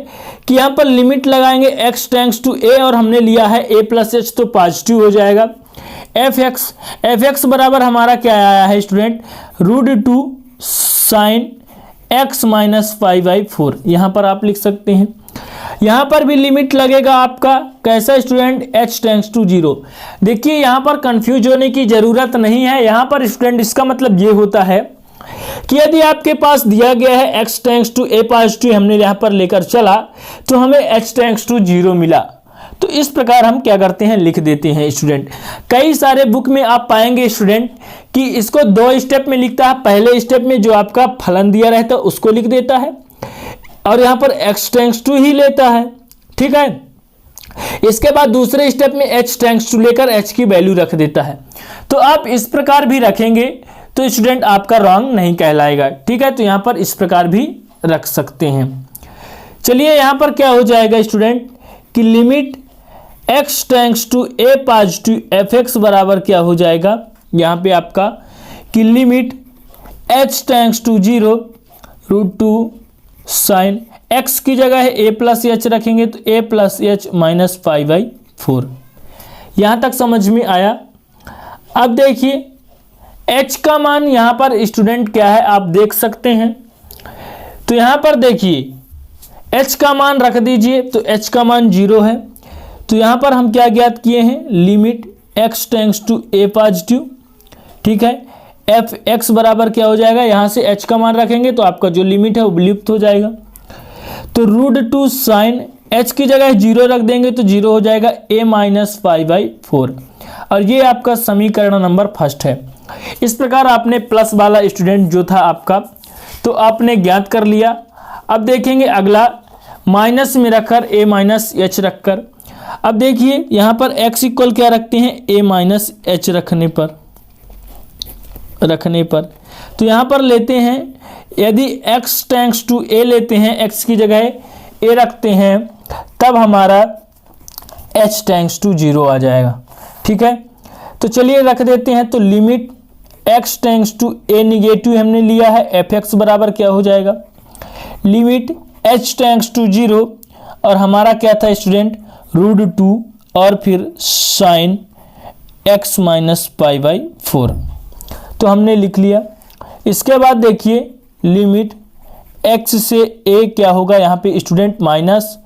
कि यहाँ पर लिमिट लगाएंगे x टेंस टू a और हमने लिया है a प्लस एच तो पॉजिटिव हो जाएगा। f(x) बराबर हमारा क्या आया है student, √2 sine x minus pi by 4, यहाँ पर आप लिख सकते हैं। यहाँ पर भी लिमिट लगेगा आपका कैसा स्टूडेंट, h टेंस टू 0। देखिए यहाँ पर कंफ्यूज होने की जरूरत नहीं है, यहाँ पर स्टूडेंट इसका मतलब ये होता है कि यदि आपके पास दिया गया है x tends to a positive, हमने यहाँ पर लेकर चला तो हमें h टेंस टू 0 मिला। तो इस प्रकार हम क्या करते हैं, लिख देते हैं स्टूडेंट। कई सारे बुक में आप पाएंगे स्टूडेंट कि इसको 2 स्टेप में लिखता है, पहले स्टेप में जो आपका फलन दिया रहता है उसको लिख देता है और यहाँ पर x टेंस टू ही लेता है, ठीक है। इसके बाद दूसरे स्टेप में h टेंस टू लेकर h की वैल्यू रख देता है। तो आप इस प्रकार भी रखेंगे तो स्टूडेंट आपका रॉन्ग नहीं कहलाएगा, ठीक है। तो यहाँ पर इस प्रकार भी रख सकते हैं। चलिए यहाँ पर क्या हो जाएगा स्टूडेंट कि limit x tends to a positive f(x) बराबर क्या हो जाएगा, यहाँ पे आपका कि limit h tends to 0 √2 sine x की जगह है a प्लस एच रखेंगे तो a plus H minus pi by 4। यहाँ तक समझ में आया। अब देखिए h का मान यहाँ पर स्टूडेंट क्या है आप देख सकते हैं, तो यहाँ पर देखिए h का मान रख दीजिए, तो h का मान 0 है। तो यहाँ पर हम क्या ज्ञात किए हैं, limit x tends to a positive, ठीक है। एफ एक्स बराबर क्या हो जाएगा, यहाँ से h का मान रखेंगे तो आपका जो लिमिट है वो विलुप्त हो जाएगा। तो √2 साइन h की जगह 0 रख देंगे तो 0 हो जाएगा a माइनस पाई बाई 4, और ये आपका समीकरण नंबर फर्स्ट है। इस प्रकार आपने प्लस वाला स्टूडेंट जो था आपका, तो आपने ज्ञात कर लिया। अब देखेंगे अगला, माइनस में रखकर a माइनस एच रखकर। अब देखिए यहाँ पर x इक्वल क्या रखते हैं, a माइनस एच रखने पर तो यहाँ पर लेते हैं, यदि x टेंड्स टू a लेते हैं, x की जगह a रखते हैं, तब हमारा h टेंड्स टू 0 आ जाएगा, ठीक है। तो चलिए रख देते हैं। तो limit x tends to a negative हमने लिया है, f(x) बराबर क्या हो जाएगा, लिमिट h टेंड्स टू 0, और हमारा क्या था स्टूडेंट, √2 और फिर sine x minus pi by 4, तो हमने लिख लिया। इसके बाद देखिए लिमिट x से a क्या होगा, यहाँ पे स्टूडेंट माइनस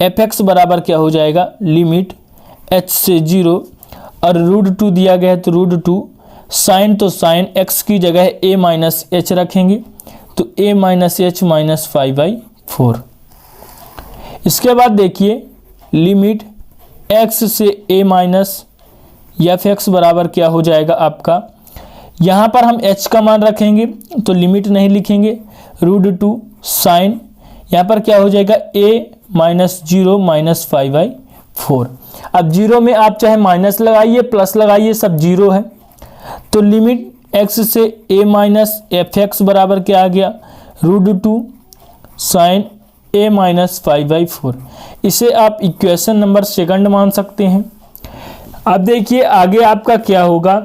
f(x) बराबर क्या हो जाएगा, लिमिट h से 0 और √2 दिया गया है, तो √2 साइन, तो साइन x की जगह a माइनस एच रखेंगे, तो a माइनस एच माइनस 5/4। इसके बाद देखिए लिमिट x से a माइनस f(x) बराबर क्या हो जाएगा आपका, यहाँ पर हम h का मान रखेंगे तो लिमिट नहीं लिखेंगे, √2 साइन, यहाँ पर क्या हो जाएगा a माइनस 0 माइनस 5/4। अब 0 में आप चाहे माइनस लगाइए प्लस लगाइए, सब 0 है। तो लिमिट x से a माइनस f(x) बराबर क्या आ गया, √2 साइन a माइनस 5/4। इसे आप इक्वेशन नंबर सेकंड मान सकते हैं। अब देखिए आगे आपका क्या होगा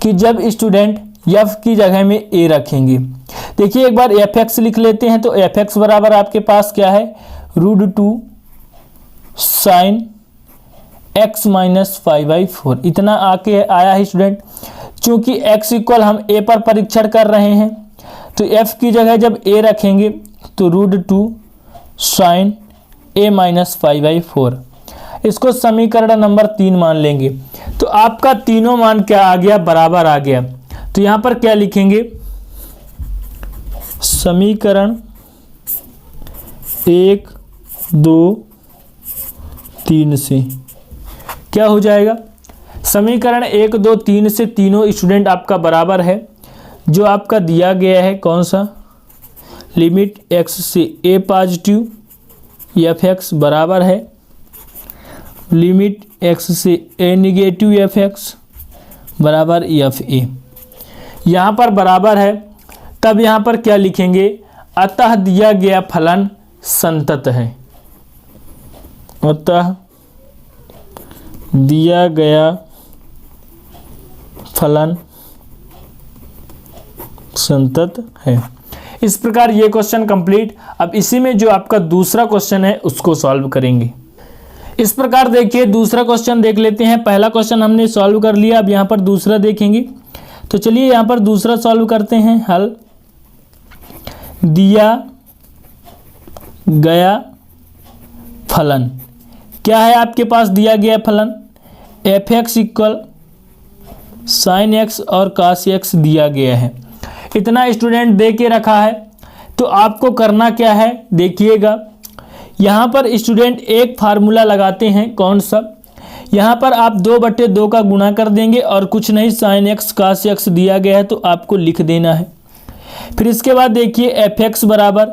कि जब स्टूडेंट f की जगह में a रखेंगे, देखिए एक बार f(x) लिख लेते हैं। तो f(x) बराबर आपके पास क्या है, √2 साइन x माइनस 5/4, इतना आके आया है स्टूडेंट। चूंकि x इक्वल हम a पर परीक्षण कर रहे हैं, तो f की जगह जब a रखेंगे तो √2 साइन a माइनस 5/4, इसको समीकरण नंबर 3 मान लेंगे। तो आपका तीनों मान क्या आ गया, बराबर आ गया। तो यहाँ पर क्या लिखेंगे, समीकरण 1, 2, 3 से क्या हो जाएगा, समीकरण 1, 2, 3 से तीनों स्टूडेंट आपका बराबर है। जो आपका दिया गया है कौन सा, लिमिट x से a पॉजिटिव f(x) बराबर है लिमिट x से a निगेटिव f(x) बराबर fa। यहाँ पर बराबर है, तब यहाँ पर क्या लिखेंगे, अतः दिया गया फलन संतत है, अतः दिया गया फलन संतत है। इस प्रकार ये क्वेश्चन कंप्लीट। अब इसी में जो आपका दूसरा क्वेश्चन है उसको सॉल्व करेंगे। इस प्रकार देखिए दूसरा क्वेश्चन देख लेते हैं। पहला क्वेश्चन हमने सॉल्व कर लिया, अब यहाँ पर दूसरा देखेंगे। तो चलिए यहाँ पर दूसरा सॉल्व करते हैं। हल दिया गया फलन क्या है, आपके पास दिया गया फलन f(x) इक्वल साइन x और cos x दिया गया है। इतना स्टूडेंट दे के रखा है, तो आपको करना क्या है देखिएगा। यहाँ पर स्टूडेंट एक फार्मूला लगाते हैं, कौन सा, यहाँ पर आप 2/2 का गुणा कर देंगे और कुछ नहीं, साइन x cos x दिया गया है तो आपको लिख देना है। फिर इसके बाद देखिए f(x) बराबर,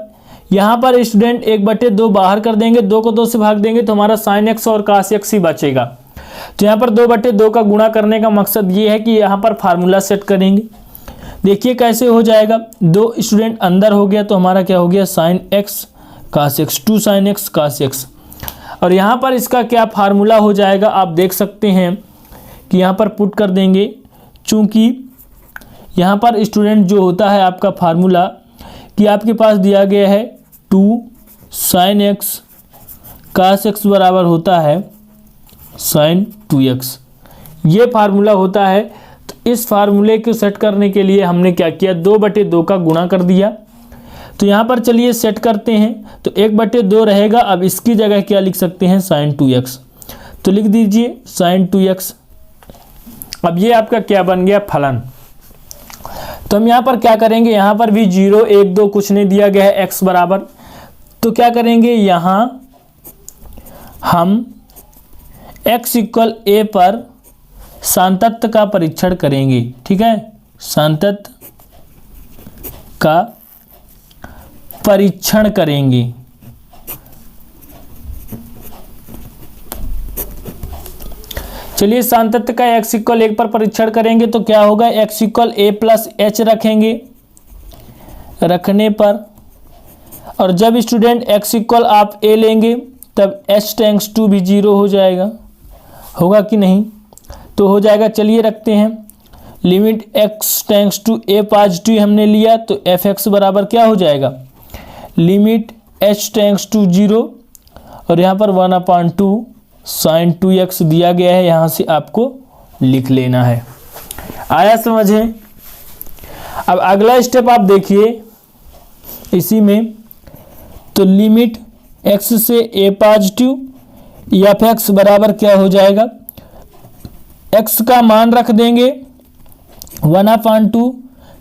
यहाँ पर स्टूडेंट 1/2 बाहर कर देंगे, 2 को 2 से भाग देंगे तो हमारा साइन x और cos x ही बचेगा। तो यहाँ पर 2/2 का गुणा करने का मकसद ये है कि यहाँ पर फार्मूला सेट करेंगे। देखिए कैसे हो जाएगा, 2 स्टूडेंट अंदर हो गया तो हमारा क्या हो गया, sine x cos x, 2 sine x cos x। और यहाँ पर इसका क्या फार्मूला हो जाएगा, आप देख सकते हैं कि यहाँ पर पुट कर देंगे। चूँकि यहाँ पर स्टूडेंट जो होता है आपका फार्मूला कि आपके पास दिया गया है 2 साइन x cos x बराबर होता है साइन 2x, ये फार्मूला होता है। तो इस फार्मूले को सेट करने के लिए हमने क्या किया, 2/2 का गुणा कर दिया। तो यहाँ पर चलिए सेट करते हैं, तो 1/2 रहेगा। अब इसकी जगह क्या लिख सकते हैं, sin 2x, तो लिख दीजिए sin 2x। अब ये आपका क्या बन गया, फलन। तो हम यहाँ पर क्या करेंगे, यहाँ पर भी 0 1 2 कुछ नहीं दिया गया है, x बराबर, तो क्या करेंगे, यहाँ हम x = a पर सान्तत्य का परीक्षण करेंगे। ठीक है, सान्तत्य का परीक्षण करेंगे। चलिए सान्तत्य का x = 1 पर परीक्षण करेंगे तो क्या होगा, x = a + h रखेंगे। रखने पर और जब स्टूडेंट x = आप a लेंगे तब h टेंड्स टू भी 0 हो जाएगा, होगा कि नहीं, तो हो जाएगा। चलिए रखते हैं, limit x tends to a positive हमने लिया तो f(x) बराबर क्या हो जाएगा, लिमिट h टेंड्स टू 0 और यहाँ पर 1/2 sin 2x दिया गया है, यहाँ से आपको लिख लेना है। आया समझ है। अब अगला स्टेप आप देखिए इसी में, तो लिमिट x से a पॉजिटिव f(x) बराबर क्या हो जाएगा, x का मान रख देंगे 1/2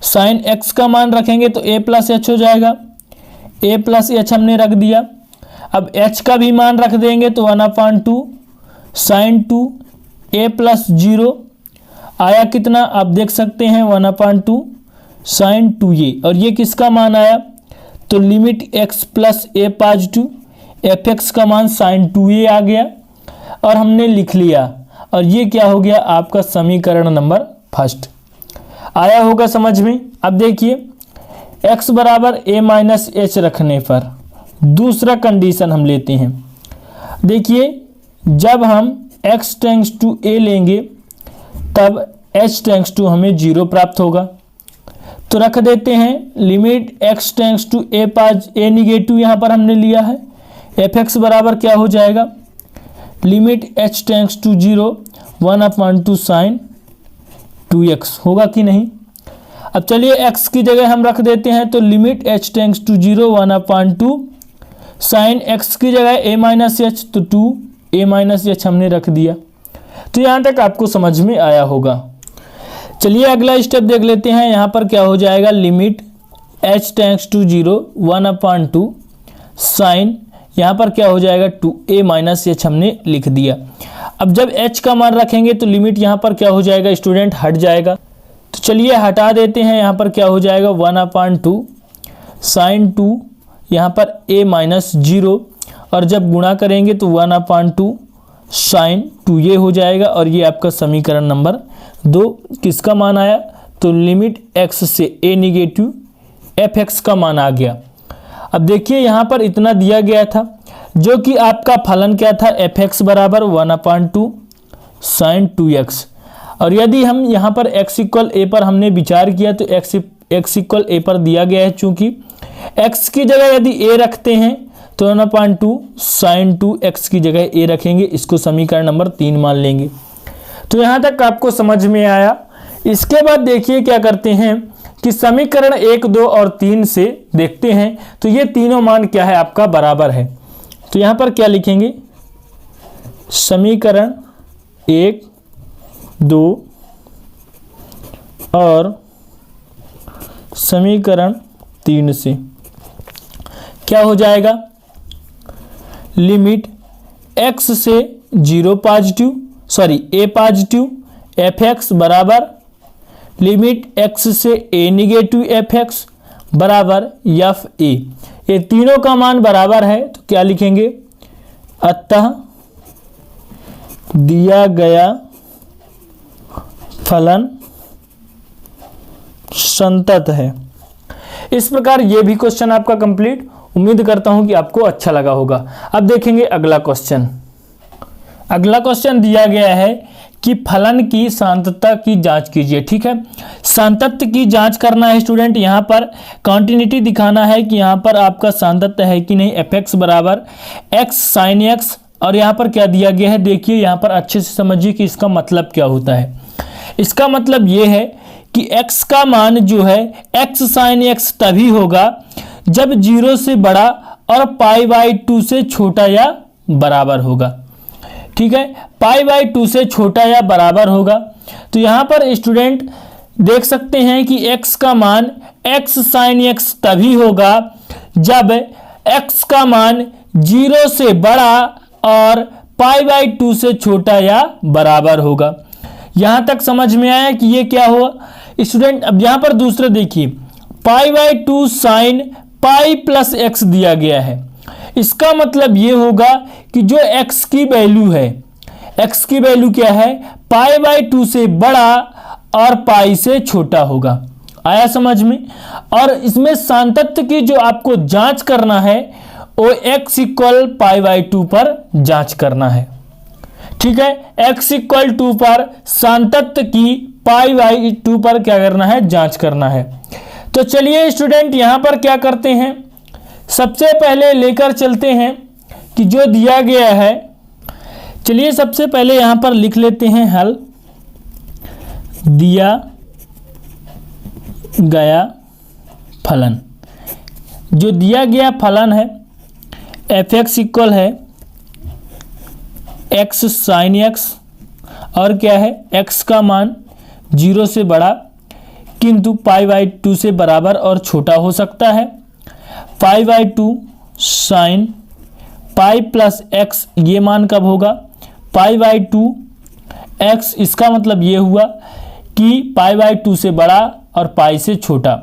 sin x का मान रखेंगे तो a + h हो जाएगा, a + h हमने रख दिया। अब h का भी मान रख देंगे तो 1/2 sin 2 a + 0 आया कितना, आप देख सकते हैं 1/2 sin 2a, और ये किसका मान आया, तो limit x + a positive f(x) का मान sin 2a आ गया और हमने लिख लिया, और ये क्या हो गया आपका समीकरण नंबर 1 आया होगा समझ में। अब देखिए x बराबर a - h रखने पर दूसरा कंडीशन हम लेते हैं। देखिए जब हम x टेंड्स टू a लेंगे तब h टेंड्स टू हमें 0 प्राप्त होगा, तो रख देते हैं limit x tends to a negative यहाँ पर हमने लिया है, f(x) बराबर क्या हो जाएगा, limit h tends to 0 1/2 sin 2x, होगा कि नहीं। अब चलिए x की जगह हम रख देते हैं, तो limit h tends to 0 1/2 sin x की जगह a - h, तो 2a - h हमने रख दिया। तो यहाँ तक आपको समझ में आया होगा। चलिए अगला स्टेप देख लेते हैं। यहाँ पर क्या हो जाएगा, limit h tends to 0 1/2 sin, यहाँ पर क्या हो जाएगा 2a - h हमने लिख दिया। अब जब h का मान रखेंगे तो लिमिट यहाँ पर क्या हो जाएगा, स्टूडेंट हट जाएगा, तो चलिए हटा देते हैं। यहाँ पर क्या हो जाएगा 1/2 sin 2, यहाँ पर a - 0, और जब गुणा करेंगे तो 1/2 sin 2a हो जाएगा, और ये आपका समीकरण नंबर 2 किसका मान आया, तो लिमिट x से a निगेटिव f(x) का मान आ गया। अब देखिए यहाँ पर इतना दिया गया था, जो कि आपका फलन क्या था, f(x) बराबर 1/2 sin 2x, और यदि हम यहाँ पर x = a पर हमने विचार किया तो x = a पर दिया गया है, चूंकि x की जगह यदि a रखते हैं तो 1/2 sin 2x की जगह a रखेंगे, इसको समीकरण नंबर 3 मान लेंगे। तो यहाँ तक आपको समझ में आया। इसके बाद देखिए क्या करते हैं कि समीकरण 1 2 और 3 से देखते हैं, तो ये तीनों मान क्या है आपका बराबर है। तो यहाँ पर क्या लिखेंगे, समीकरण 1 2 और समीकरण 3 से क्या हो जाएगा, लिमिट x से 0 पॉजिटिव a पॉजिटिव f(x) बराबर लिमिट x से a निगेटिव f(x) बराबर f(a), ये तीनों का मान बराबर है, तो क्या लिखेंगे, अतः दिया गया फलन संतत है। इस प्रकार ये भी क्वेश्चन आपका कंप्लीट। उम्मीद करता हूं कि आपको अच्छा लगा होगा। अब देखेंगे अगला क्वेश्चन। अगला क्वेश्चन दिया गया है कि फलन की सांतत्य की जांच कीजिए। ठीक है, सांतत्य की जांच करना है स्टूडेंट। यहाँ पर कॉन्टिन्यूटी दिखाना है कि यहाँ पर आपका सांतत्य है कि नहीं, f(x) बराबर x sin x, और यहाँ पर क्या दिया गया है, देखिए यहाँ पर अच्छे से समझिए कि इसका मतलब क्या होता है। इसका मतलब ये है कि x का मान जो है x sin x तभी होगा जब 0 से बड़ा और π/2 से छोटा या बराबर होगा। ठीक है, π/2 से छोटा या बराबर होगा। तो यहाँ पर स्टूडेंट देख सकते हैं कि x का मान x sin x तभी होगा जब x का मान 0 से बड़ा और π/2 से छोटा या बराबर होगा। यहाँ तक समझ में आया कि ये क्या हुआ स्टूडेंट। अब यहाँ पर दूसरा देखिए, π/2 sin पाई प्लस x दिया गया है। इसका मतलब ये होगा कि जो x की वैल्यू है, x की वैल्यू क्या है, π/2 से बड़ा और पाई से छोटा होगा। आया समझ में। और इसमें सातत्य की जो आपको जांच करना है वो x इक्वल π/2 पर जांच करना है। ठीक है, x इक्वल 2 पर सातत्य की π/2 पर क्या करना है, जांच करना है। तो चलिए स्टूडेंट यहां पर क्या करते हैं, सबसे पहले लेकर चलते हैं कि जो दिया गया है, चलिए सबसे पहले यहां पर लिख लेते हैं हल दिया गया फलन। जो दिया गया फलन है f(x) इक्वल है x sin x और क्या है, x का मान 0 से बड़ा किंतु π/2 से बराबर और छोटा हो सकता है। π/2 sin पाई प्लस x, ये मान कब होगा, π/2 x। इसका मतलब ये हुआ कि π/2 से बड़ा और पाई से छोटा,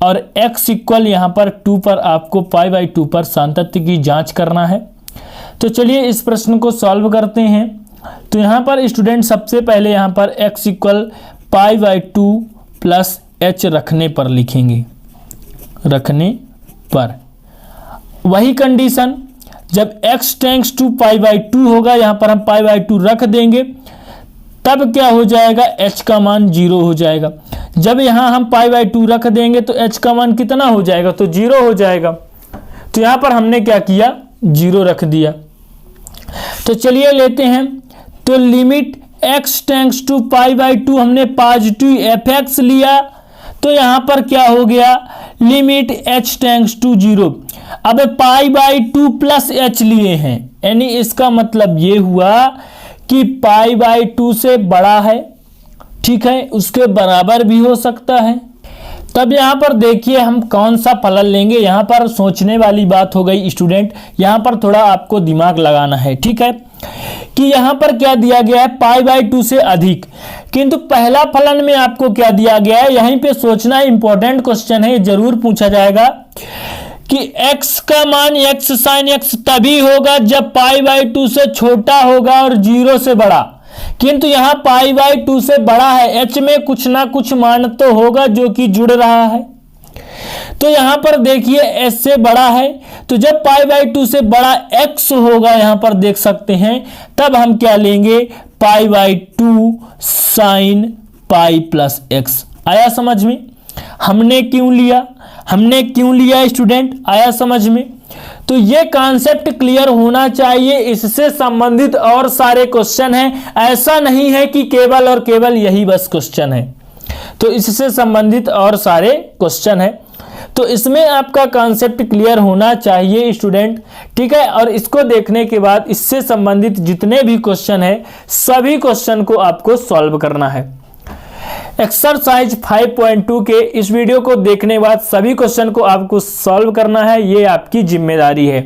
और x इक्वल यहाँ पर 2 पर आपको π/2 पर सातत्य की जांच करना है। तो चलिए इस प्रश्न को सॉल्व करते हैं। तो यहाँ पर स्टूडेंट सबसे पहले यहाँ पर x इक्वल π/2 प्लस h रखने पर लिखेंगे, रखने पर। वही कंडीशन जब x टेंड्स टू π/2 होगा, यहाँ पर हम π/2 रख देंगे, तब क्या हो जाएगा, h का मान 0 हो जाएगा। जब यहाँ हम π/2 रख देंगे तो h का मान कितना हो जाएगा, तो 0 हो जाएगा। तो यहाँ पर हमने क्या किया, 0 रख दिया। तो चलिए लेते हैं, तो लिमिट x टेंड्स टू π/2 हमने पॉजिटिव f(x) लिया, तो यहाँ पर क्या हो गया, लिमिट h टेंड्स टू 0। अब π/2 प्लस h लिए हैं, यानी इसका मतलब ये हुआ कि π/2 से बड़ा है, ठीक है, उसके बराबर भी हो सकता है। तब यहाँ पर देखिए हम कौन सा फलन लेंगे, यहाँ पर सोचने वाली बात हो गई स्टूडेंट। यहाँ पर थोड़ा आपको दिमाग लगाना है, ठीक है, कि यहाँ पर क्या दिया गया है, π/2 से अधिक, किंतु पहला फलन में आपको क्या दिया गया है, यहीं पे सोचना इंपॉर्टेंट क्वेश्चन है, ये जरूर पूछा जाएगा कि x का मान x sin x तभी होगा जब π/2 से छोटा होगा और 0 से बड़ा, किंतु यहाँ π/2 से बड़ा है, h में कुछ ना कुछ मान तो होगा जो कि जुड़ रहा है। तो यहाँ पर देखिए s से बड़ा है, तो जब π/2 से बड़ा x होगा, यहाँ पर देख सकते हैं, तब हम क्या लेंगे, π/2 sin पाई प्लस x। आया समझ में, हमने क्यों लिया स्टूडेंट, आया समझ में। तो ये कॉन्सेप्ट क्लियर होना चाहिए, इससे संबंधित और सारे क्वेश्चन हैं, ऐसा नहीं है कि केवल और केवल यही बस क्वेश्चन है, तो इससे संबंधित और सारे क्वेश्चन है। तो इसमें आपका कॉन्सेप्ट क्लियर होना चाहिए स्टूडेंट, ठीक है। और इसको देखने के बाद इससे संबंधित जितने भी क्वेश्चन है, सभी क्वेश्चन को आपको सॉल्व करना है। एक्सरसाइज 5.2 के इस वीडियो को देखने बाद सभी क्वेश्चन को आपको सॉल्व करना है, ये आपकी जिम्मेदारी है।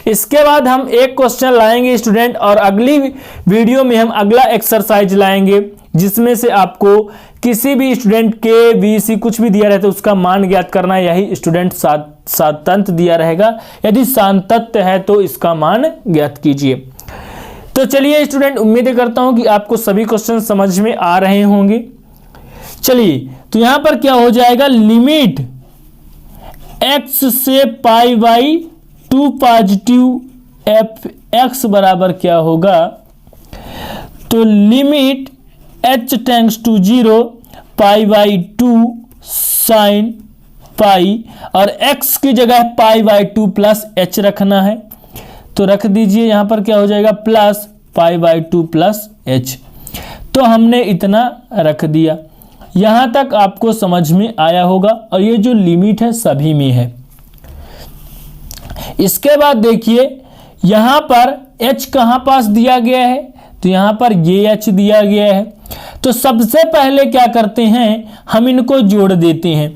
इसके बाद हम एक क्वेश्चन लाएंगे स्टूडेंट, और अगली वीडियो में हम अगला एक्सरसाइज लाएंगे, जिसमें से आपको किसी भी स्टूडेंट के बीसी कुछ भी दिया रहता है उसका मान ज्ञात करना है। यही स्टूडेंट सातत्य दिया रहेगा, यदि सातत्य है तो इसका मान ज्ञात कीजिए। तो चलिए स्टूडेंट, उम्मीद करता हूं कि आपको सभी क्वेश्चन समझ में आ रहे होंगे। चलिए, तो यहां पर क्या हो जाएगा, लिमिट x से π/2 पॉजिटिव f(x) बराबर क्या होगा, तो limit h tends to 0 π/2 sin pi, और x की जगह π/2 प्लस h रखना है, तो रख दीजिए। यहां पर क्या हो जाएगा, प्लस π/2 प्लस h। तो हमने इतना रख दिया, यहां तक आपको समझ में आया होगा। और ये जो लिमिट है सभी में है, इसके बाद देखिए यहाँ पर h कहाँ पास दिया गया है, तो यहाँ पर ये h दिया गया है। तो सबसे पहले क्या करते हैं, हम इनको जोड़ देते हैं,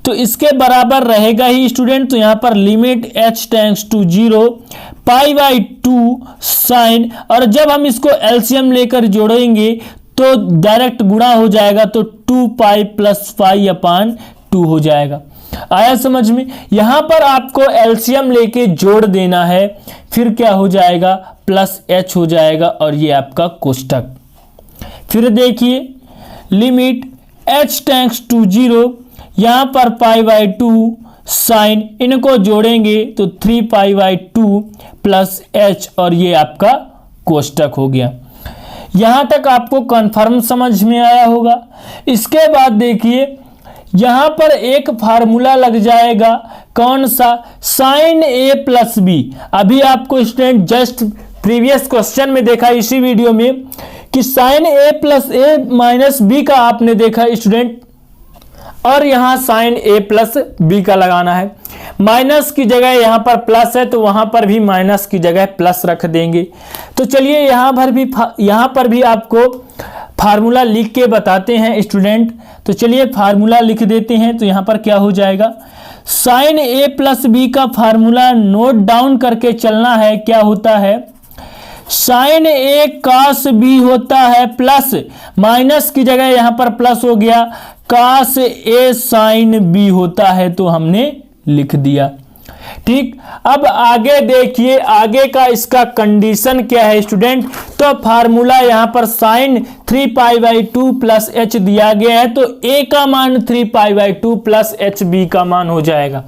तो इसके बराबर रहेगा ही स्टूडेंट। तो यहाँ पर limit h tends to 0 π/2 sine, और जब हम इसको एलसीएम लेकर जोड़ेंगे तो डायरेक्ट गुणा हो जाएगा, तो 2π + π/2 हो जाएगा। आया समझ में? यहां पर आपको एलसीएम लेके जोड़ देना है, फिर क्या हो जाएगा, +h हो जाएगा, और ये आपका कोष्टक। फिर देखिए लिमिट h टेंड्स टू 0, यहां पर π/2 साइन, इनको जोड़ेंगे तो 3π/2 + h, और ये आपका कोष्टक हो गया। यहां तक आपको कन्फर्म समझ में आया होगा। इसके बाद देखिए यहां पर एक फार्मूला लग जाएगा, कौन सा, sin a + b। अभी आपको स्टूडेंट जस्ट प्रीवियस क्वेश्चन में देखा इसी वीडियो में कि sin a + a - b का आपने देखा स्टूडेंट, और यहाँ sin a + b का लगाना है। माइनस की जगह यहाँ पर प्लस है, तो वहाँ पर भी माइनस की जगह प्लस रख देंगे। तो चलिए यहाँ पर भी आपको फार्मूला लिख के बताते हैं स्टूडेंट। तो चलिए फार्मूला लिख देते हैं। तो यहाँ पर क्या हो जाएगा, sin a + b का फार्मूला नोट डाउन करके चलना है। क्या होता है, sin a cos b होता है, प्लस माइनस की जगह यहाँ पर प्लस हो गया, cos a sin b होता है, तो हमने लिख दिया। ठीक, अब आगे देखिए आगे का इसका कंडीशन क्या है स्टूडेंट। तो फार्मूला यहाँ पर sin 3π/2 + h दिया गया है, तो a का मान 3π/2 + h, b का मान हो जाएगा।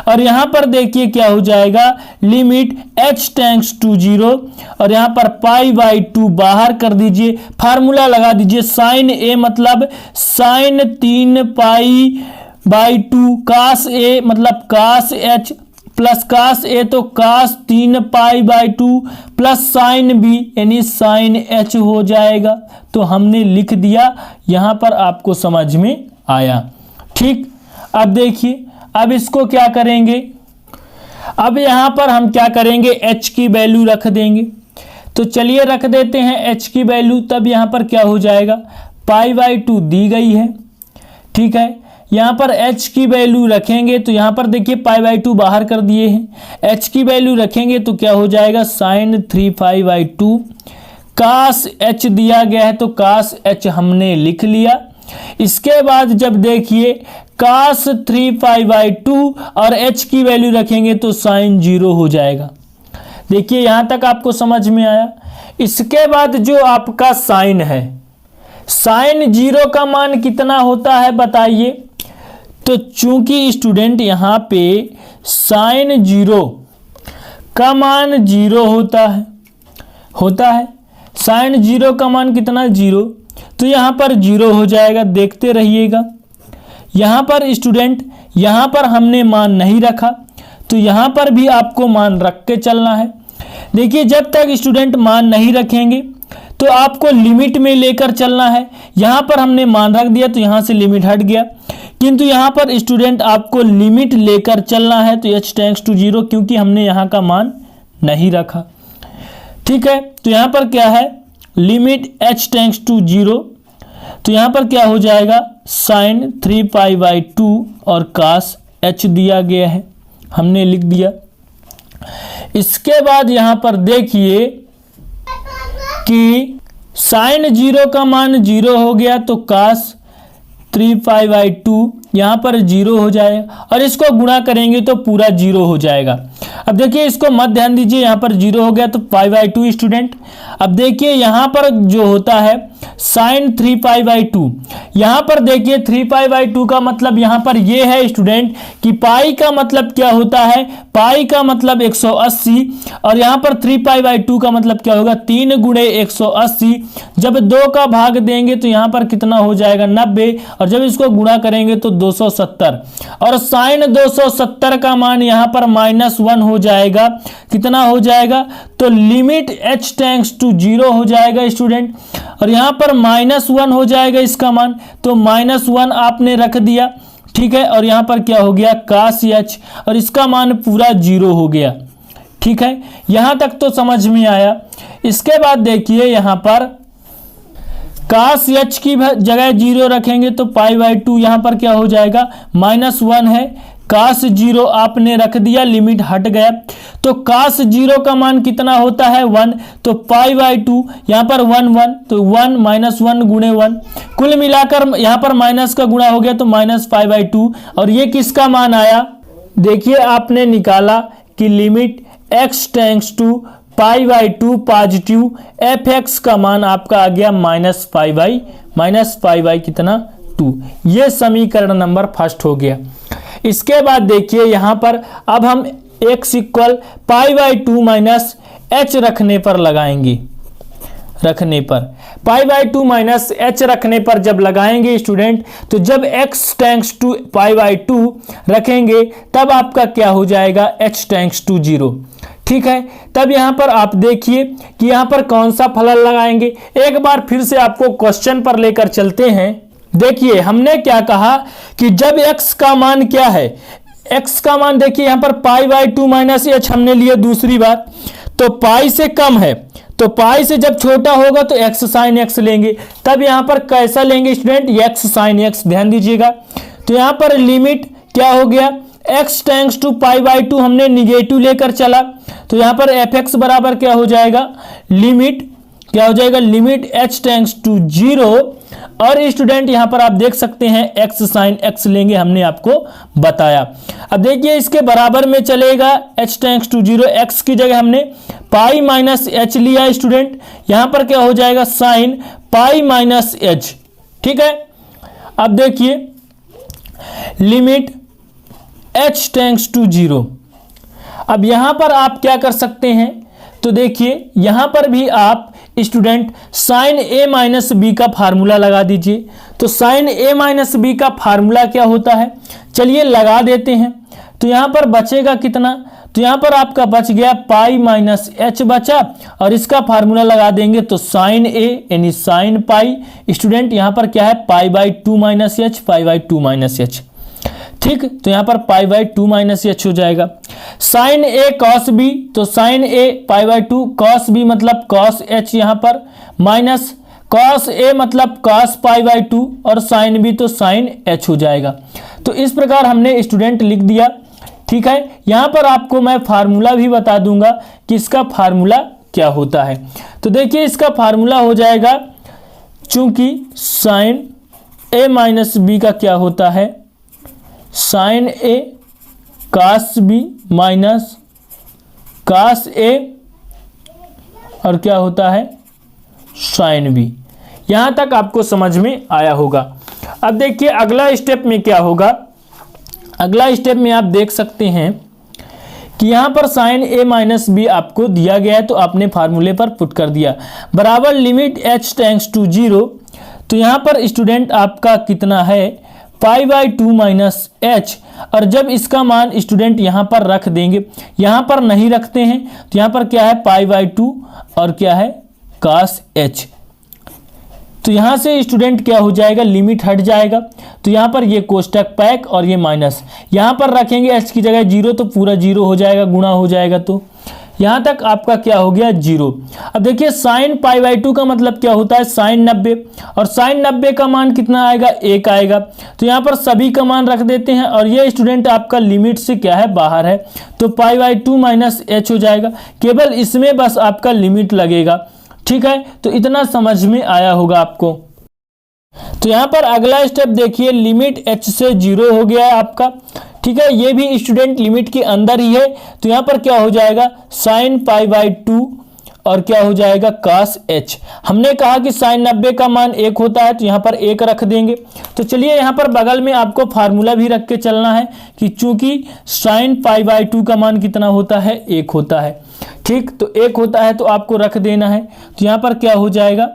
और यहाँ पर देखिए क्या हो जाएगा, लिमिट h टेंड्स टू 0, और यहाँ पर π/2 बाहर कर दीजिए, फार्मूला लगा दीजिए। sin a मतलब sin 3π/2, cos a मतलब cos h plus cos a तो cos 3π/2 प्लस sin b यानी sin h हो जाएगा। तो हमने लिख दिया, यहाँ पर आपको समझ में आया। ठीक, अब देखिए अब इसको क्या करेंगे, अब यहाँ पर हम क्या करेंगे, h की वैल्यू रख देंगे। तो चलिए रख देते हैं h की वैल्यू। तब यहाँ पर क्या हो जाएगा, π/2 दी गई है, ठीक है। यहाँ पर h की वैल्यू रखेंगे, तो यहाँ पर देखिए π/2 बाहर कर दिए हैं, h की वैल्यू रखेंगे तो क्या हो जाएगा, sin 3π/2, cos h दिया गया है तो cos h हमने लिख लिया। इसके बाद जब देखिए cos 3π/2 और h की वैल्यू रखेंगे तो sin 0 हो जाएगा। देखिए यहाँ तक आपको समझ में आया। इसके बाद जो आपका sin है, sin 0 का मान कितना होता है बताइए। तो चूंकि स्टूडेंट यहाँ पे sin 0 का मान 0 होता है, sin 0 का मान कितना, 0, तो यहाँ पर 0 हो जाएगा। देखते रहिएगा, यहाँ पर स्टूडेंट यहाँ पर हमने मान नहीं रखा, तो यहाँ पर भी आपको मान रख के चलना है। देखिए जब तक स्टूडेंट मान नहीं रखेंगे तो आपको लिमिट में लेकर चलना है। यहाँ पर हमने मान रख दिया तो यहाँ से लिमिट हट गया, किंतु यहाँ पर स्टूडेंट आपको लिमिट लेकर चलना है, तो h टेंड्स टू 0, क्योंकि हमने यहाँ का मान नहीं रखा। ठीक है, तो यहाँ पर क्या है, लिमिट h टेंड्स टू 0, तो यहाँ पर क्या हो जाएगा, sin 3π/2 और cos h दिया गया है, हमने लिख दिया। इसके बाद यहाँ पर देखिए कि sin 0 का मान 0 हो गया, तो cos 3π/2 यहाँ पर 0 हो जाएगा, और इसको गुणा करेंगे तो पूरा 0 हो जाएगा। अब देखिए इसको मत ध्यान दीजिए, यहाँ पर 0 हो गया तो π/2 स्टूडेंट। अब देखिए यहाँ पर जो होता है sin 3π/2, यहाँ पर देखिए 3π/2 का मतलब यहाँ पर ये है स्टूडेंट कि पाई का मतलब क्या होता है, पाई का मतलब 180, और यहाँ पर 3π/2 का मतलब क्या होगा, 3 × 180। जब 2 का भाग देंगे तो यहाँ पर कितना हो जाएगा, 90, और जब इसको गुणा करेंगे तो 270, और sin 270 का मान यहाँ पर -1 हो जाएगा। कितना हो जाएगा, तो लिमिट h टेंड्स टू 0 हो जाएगा स्टूडेंट, और यहाँ पर -1 हो जाएगा इसका मान, तो -1 आपने रख दिया। ठीक है, और यहाँ पर क्या हो गया cos h, और इसका मान पूरा 0 हो गया। ठीक है, यहाँ तक तो समझ में आया। इसके बाद देखिए यहाँ पर cos h की जगह 0 रखेंगे तो π/2 यहाँ पर क्या हो जाएगा -1 है। cos 0 आपने रख दिया, लिमिट हट गया, तो cos 0 का मान कितना होता है 1, तो π/2 यहाँ पर 1 1, तो 1 -1 गुणे 1, कुल मिलाकर यहाँ पर माइनस का गुणा हो गया तो -π/2, और ये किसका मान आया, देखिए आपने निकाला कि limit x tends to π/2 positive, fx का मान आपका आ गया -π/2 कितना 2। ये समीकरण नंबर फर्स्ट हो गया। इसके बाद देखिए यहाँ पर अब हम x इक्वल π/2 माइनस h रखने पर लगाएंगे, π/2 माइनस h रखने पर जब लगाएंगे स्टूडेंट, तो जब x टेंड्स टू π/2 रखेंगे तब आपका क्या हो जाएगा h टेंड्स टू 0। ठीक है, तब यहाँ पर आप देखिए कि यहाँ पर कौन सा फलन लगाएंगे। एक बार फिर से आपको क्वेश्चन पर लेकर चलते हैं। देखिए हमने क्या कहा कि जब x का मान क्या है, x का मान देखिए यहाँ पर π/2 माइनस h हमने लिए दूसरी बार, तो पाई से कम है, तो पाई से जब छोटा होगा तो x साइन x लेंगे। तब यहाँ पर कैसा लेंगे स्टूडेंट, x साइन x, ध्यान दीजिएगा। तो यहाँ पर लिमिट क्या हो गया, x टेंड्स टू π/2 हमने निगेटिव लेकर चला, तो यहाँ पर fx बराबर क्या हो जाएगा, लिमिट क्या हो जाएगा, लिमिट h टेंड्स टू 0, और स्टूडेंट यहाँ पर आप देख सकते हैं x साइन x लेंगे, हमने आपको बताया। अब देखिए इसके बराबर में चलेगा h टेंड्स टू 0, x की जगह हमने पाई माइनस h लिया स्टूडेंट, यहाँ पर क्या हो जाएगा साइन पाई माइनस h। ठीक है, अब देखिए लिमिट h टेंड्स टू 0। अब यहाँ पर आप क्या कर सकते हैं, तो देखिए यहाँ पर भी आप student sine a minus b का फार्मूला लगा दीजिए। तो साइन a माइनस बी का फार्मूला क्या होता है, चलिए लगा देते हैं। तो यहाँ पर बचेगा कितना, तो यहाँ पर आपका बच गया पाई माइनस h बचा, और इसका फार्मूला लगा देंगे तो साइन a यानी साइन पाई, स्टूडेंट यहाँ पर क्या है π/2 माइनस h, π/2 माइनस h। ठीक, तो यहाँ पर π/2 माइनस h हो जाएगा। साइन a cos b, तो साइन a π/2, cos b मतलब cos h यहाँ पर, माइनस cos a मतलब cos π/2, और साइन b तो साइन h हो जाएगा। तो इस प्रकार हमने स्टूडेंट लिख दिया। ठीक है, यहाँ पर आपको मैं फार्मूला भी बता दूंगा कि इसका फार्मूला क्या होता है। तो देखिए इसका फार्मूला हो जाएगा, चूंकि साइन a माइनस बी का क्या होता है, sine a cos b minus cos a, और क्या होता है साइन b। यहाँ तक आपको समझ में आया होगा। अब देखिए अगला स्टेप में क्या होगा, अगला स्टेप में आप देख सकते हैं कि यहाँ पर साइन a माइनस बी आपको दिया गया है, तो आपने फार्मूले पर पुट कर दिया, बराबर लिमिट h टेंड्स टू 0। तो यहाँ पर स्टूडेंट आपका कितना है π/2 माइनस h, और जब इसका मान स्टूडेंट यहाँ पर रख देंगे, यहाँ पर नहीं रखते हैं, तो यहाँ पर क्या है π/2 और क्या है cos h। तो यहाँ से स्टूडेंट क्या हो जाएगा, लिमिट हट जाएगा, तो यहाँ पर ये कोष्टक पैक और ये माइनस, यहाँ पर रखेंगे h की जगह 0, तो पूरा 0 हो जाएगा, गुणा हो जाएगा, तो यहाँ तक आपका क्या हो गया 0। अब देखिए साइन π/2 का मतलब क्या होता है साइन 90, और साइन 90 का मान कितना आएगा 1 आएगा, तो यहाँ पर सभी का मान रख देते हैं, और ये स्टूडेंट आपका लिमिट से क्या है बाहर है, तो π/2 माइनस h हो जाएगा। केवल इसमें बस आपका लिमिट लगेगा। ठीक है, तो इतना समझ में आया होगा आपको। तो यहाँ पर अगला स्टेप देखिए, लिमिट h से 0 हो गया है आपका। ठीक है, ये भी स्टूडेंट लिमिट के अंदर ही है, तो यहाँ पर क्या हो जाएगा साइन π/2 और क्या हो जाएगा cos h। हमने कहा कि साइन 90 का मान 1 होता है, तो यहाँ पर 1 रख देंगे। तो चलिए यहाँ पर बगल में आपको फार्मूला भी रख के चलना है कि चूंकि साइन π/2 का मान कितना होता है 1 होता है। ठीक, तो 1 होता है तो आपको रख देना है, तो यहाँ पर क्या हो जाएगा,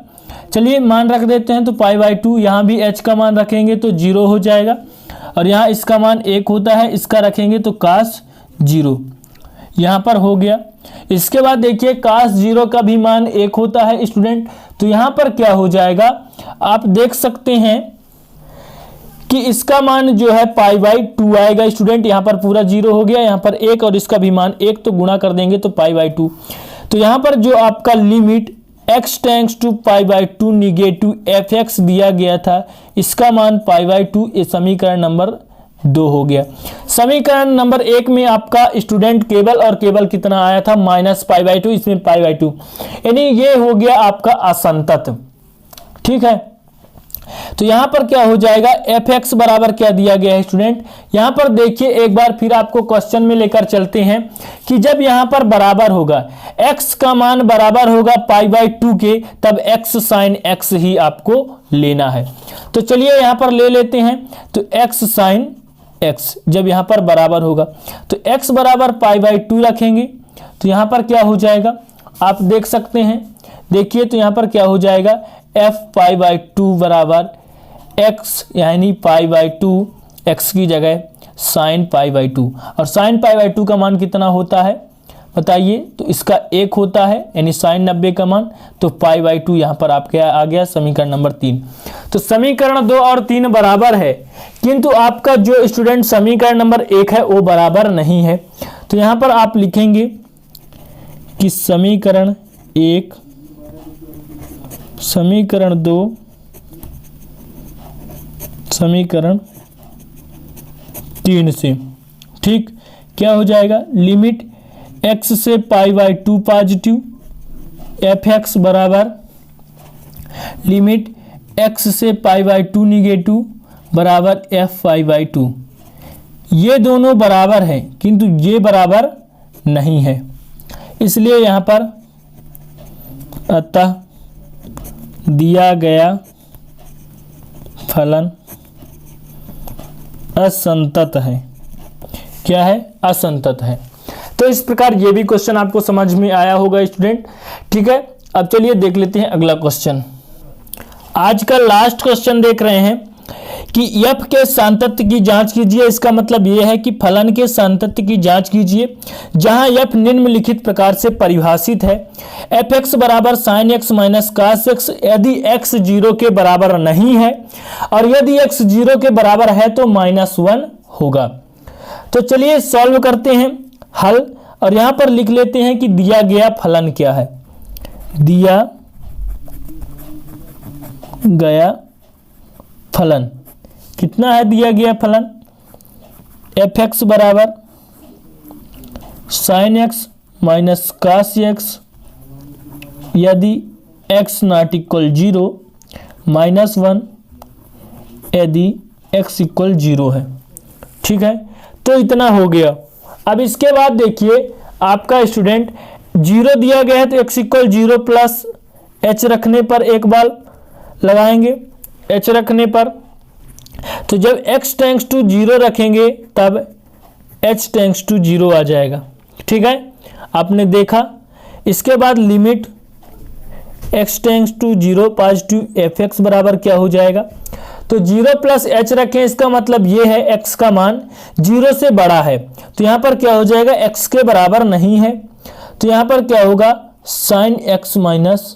चलिए मान रख देते हैं, तो π/2, यहाँ भी h का मान रखेंगे तो 0 हो जाएगा, और यहाँ इसका मान 1 होता है, इसका रखेंगे तो cos 0 यहाँ पर हो गया। इसके बाद देखिए cos 0 का भी मान 1 होता है स्टूडेंट, तो यहाँ पर क्या हो जाएगा, आप देख सकते हैं कि इसका मान जो है π/2 आएगा स्टूडेंट। यहाँ पर पूरा 0 हो गया, यहाँ पर 1 और इसका भी मान 1, तो गुणा कर देंगे तो π/2। तो यहाँ पर जो आपका limit x tends to π/2 negative fx दिया गया था, इसका मान π/2, ये समीकरण नंबर 2 हो गया। समीकरण नंबर 1 में आपका स्टूडेंट केवल और केवल कितना आया था, -π/2, इसमें π/2, यानी ये हो गया आपका असंतत। ठीक है, तो यहां पर क्या हो जाएगा, fx बराबर क्या दिया गया है स्टूडेंट, यहां पर देखिए एक बार फिर आपको क्वेश्चन में लेकर चलते हैं कि जब यहां पर बराबर होगा, x का मान बराबर होगा π/2 के, तब x sin x ही आपको लेना है। तो चलिए यहां पर ले लेते हैं, तो x sin x जब यहां पर बराबर होगा तो x बराबर π/2 रखेंगे, तो यहां पर क्या हो जाएगा आप देख सकते हैं, देखिए तो यहां पर क्या हो जाएगा, f π/2 बराबर x यानी π/2, x की जगह sin π/2, और sin π/2 का मान कितना होता है बताइए, तो इसका 1 होता है, यानी sin 90 का मान, तो π/2 यहाँ पर आपके आ गया समीकरण नंबर 3। तो समीकरण 2 और 3 बराबर है, किंतु आपका जो स्टूडेंट समीकरण नंबर 1 है वो बराबर नहीं है। तो यहाँ पर आप लिखेंगे कि समीकरण 1, समीकरण 2, समीकरण 3 से, ठीक, क्या हो जाएगा, लिमिट x से π/2 पॉजिटिव, fx बराबर लिमिट x से π/2 निगेटिव बराबर f π/2। ये दोनों बराबर हैं किंतु ये बराबर नहीं है, इसलिए यहाँ पर अतः दिया गया फलन असंतत है। क्या है, असंतत है। तो इस प्रकार ये भी क्वेश्चन आपको समझ में आया होगा स्टूडेंट। ठीक है, अब चलिए देख लेते हैं अगला क्वेश्चन। आज का लास्ट क्वेश्चन देख रहे हैं कि f के सातत्य की जांच कीजिए। इसका मतलब ये है कि फलन के सातत्य की जांच कीजिए, जहां f निम्नलिखित प्रकार से परिभाषित है, fx बराबर sin x minus cos x, यदि x 0 के बराबर नहीं है और यदि x 0 के बराबर है तो -1 होगा। तो चलिए सॉल्व करते हैं हल, और यहां पर लिख लेते हैं कि दिया गया फलन क्या है। दिया गया फलन कितना है, दिया गया फलन fx बराबर sin x minus cos x, यदि x नॉट इक्वल 0, -1 यदि x इक्वल 0 है। ठीक है, तो इतना हो गया। अब इसके बाद देखिए आपका स्टूडेंट 0 दिया गया है, तो x इक्वल 0 प्लस h रखने पर एक बार लगाएंगे, h रखने पर, तो जब x टेंड्स टू 0 रखेंगे तब h टेंड्स टू 0 आ जाएगा। ठीक है, आपने देखा। इसके बाद limit x tends to 0 positive fx बराबर क्या हो जाएगा, तो 0 प्लस h रखें, इसका मतलब ये है x का मान 0 से बड़ा है, तो यहाँ पर क्या हो जाएगा, x के बराबर नहीं है, तो यहाँ पर क्या होगा, sin x minus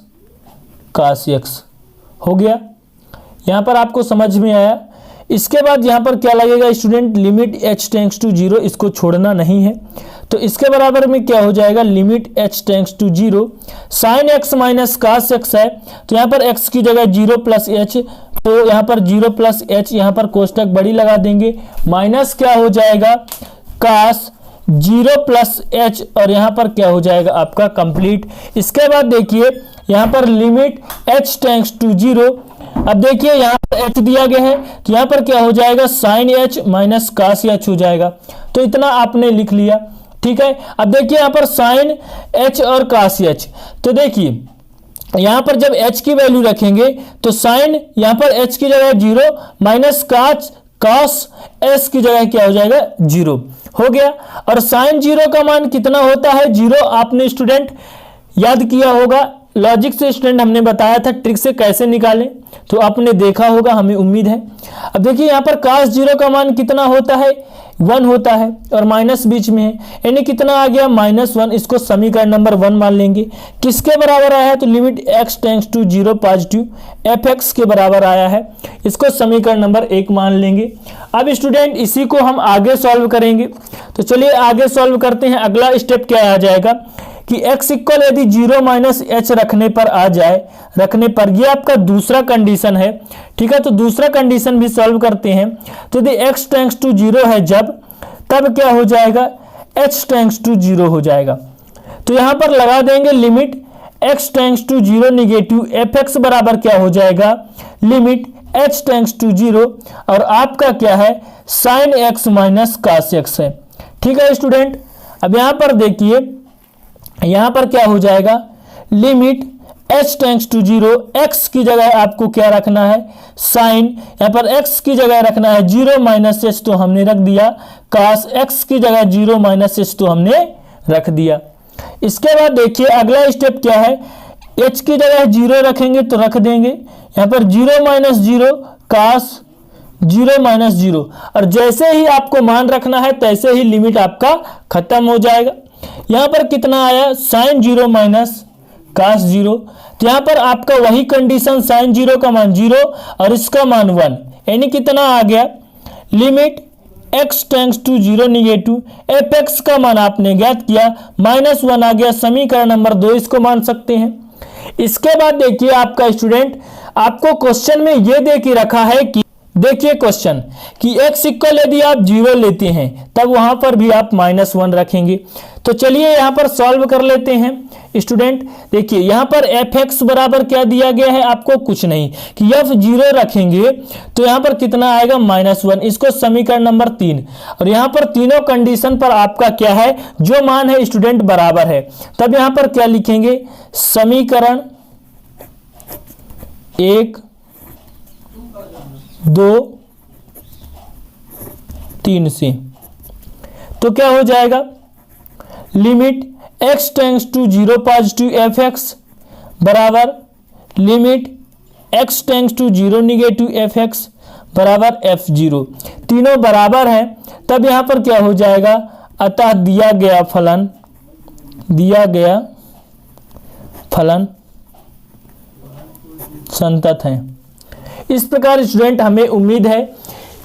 cos x हो गया। यहाँ पर आपको समझ में आया। इसके बाद यहाँ पर क्या लगेगा student, limit h tends to 0, इसको छोड़ना नहीं है, तो इसके बराबर में क्या हो जाएगा, limit h tends to 0, sin x minus cos x है, तो यहाँ पर x की जगह 0 प्लस h, तो यहाँ पर 0 प्लस h, यहाँ पर कोष्टक बड़ी लगा देंगे, माइनस क्या हो जाएगा, cos 0 प्लस h, और यहाँ पर क्या हो जाएगा आपका कंप्लीट। इसके बाद देखिए यहाँ पर लिमिट h टेंड्स टू 0, अब देखिए यहाँ पर h दिया गया है, तो यहाँ पर क्या हो जाएगा, sin h minus cos h हो जाएगा। तो इतना आपने लिख लिया। ठीक है, अब देखिए यहाँ पर sin h और cos h, तो देखिए यहाँ पर जब h की वैल्यू रखेंगे तो sin यहाँ पर h की जगह 0 माइनस cos s की जगह क्या हो जाएगा, 0 हो गया। और sin 0 का मान कितना होता है, 0, आपने स्टूडेंट याद किया होगा, लॉजिक से स्टूडेंट हमने बताया था ट्रिक से कैसे निकालें, तो आपने देखा होगा, हमें उम्मीद है। अब देखिए यहाँ पर cos 0 का मान कितना होता है, 1 होता है और माइनस बीच में है, यानी कितना आ गया -1। इसको समीकरण नंबर 1 मान लेंगे। किसके बराबर आया है? तो limit x tends to 0 positive fx के बराबर आया है, इसको समीकरण नंबर 1 मान लेंगे। अब स्टूडेंट इसी को हम आगे सॉल्व करेंगे, तो चलिए आगे सॉल्व करते हैं। अगला स्टेप क्या आ जाएगा कि x इक्वल यदि 0 माइनस एच रखने पर आ जाए, ये आपका दूसरा कंडीशन है, ठीक है। तो दूसरा कंडीशन भी सॉल्व करते हैं। तो यदि x टेंड्स टू 0 है तब क्या हो जाएगा? h टेंड्स टू 0 हो जाएगा। तो यहां पर लगा देंगे limit x tends to 0 negative fx बराबर क्या हो जाएगा? लिमिट h टेंड्स टू 0 और आपका क्या है? Sine x minus cos x है, ठीक है स्टूडेंट। अब यहां पर देखिए, यहां पर क्या हो जाएगा? Limit h tends to 0, x की जगह आपको क्या रखना है? साइन, यहां पर x की जगह रखना है 0 माइनस एच, तो हमने रख दिया कास x की जगह 0 माइनस एच, तो हमने रख दिया। इसके बाद देखिए अगला स्टेप क्या है? h की जगह 0 रखेंगे तो रख देंगे, यहां पर 0 माइनस 0 कास 0 माइनस 0, और जैसे ही आपको मान रखना है तैसे ही लिमिट आपका खत्म हो जाएगा। यहां पर कितना आया? साइन 0 माइनस कास 0, तो यहां पर आपका वही कंडीशन, साइन 0 का मान 0 और इसका मान 1, यानी कितना आ गया? Limit x tends to 0 negative fx का मान आपने ज्ञात किया, -1 आ गया। समीकरण नंबर 2 इसको मान सकते हैं। इसके बाद देखिए आपका स्टूडेंट, आपको क्वेश्चन में ये दे के रखा है कि देखिए क्वेश्चन कि x इक्वल यदि आप 0 लेते हैं तब वहां पर भी आप -1 रखेंगे। तो चलिए यहां पर सॉल्व कर लेते हैं स्टूडेंट। देखिए यहां पर fx बराबर क्या दिया गया है आपको? कुछ नहीं, कि f 0 रखेंगे तो यहां पर कितना आएगा? -1, इसको समीकरण नंबर 3, और यहां पर तीनों कंडीशन पर आपका क्या है? जो मान है स्टूडेंट बराबर है, तब यहां पर क्या लिखेंगे? समीकरण 1 2 3 से, तो क्या हो जाएगा? Limit x tends to 0 positive fx बराबर limit x tends to 0 negative fx बराबर f0, तीनों बराबर हैं, तब यहां पर क्या हो जाएगा? अतः दिया गया फलन संतत है। इस प्रकार स्टूडेंट हमें उम्मीद है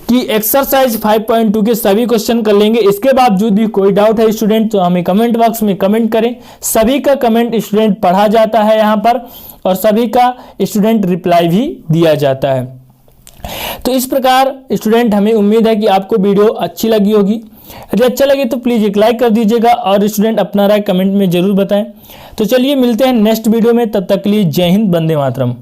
कि एक्सरसाइज 5.2 के सभी क्वेश्चन कर लेंगे। इसके बावजूद भी कोई डाउट है स्टूडेंट तो हमें कमेंट बॉक्स में कमेंट करें, सभी का कमेंट स्टूडेंट पढ़ा जाता है यहाँ पर, और सभी का स्टूडेंट रिप्लाई भी दिया जाता है। तो इस प्रकार स्टूडेंट हमें उम्मीद है कि आपको वीडियो अच्छी लगी होगी। यदि अच्छा लगे तो प्लीज़ एक लाइक कर दीजिएगा और स्टूडेंट अपना राय कमेंट में जरूर बताएं। तो चलिए मिलते हैं नेक्स्ट वीडियो में, तब तक के लिए जय हिंद, वंदे मातरम।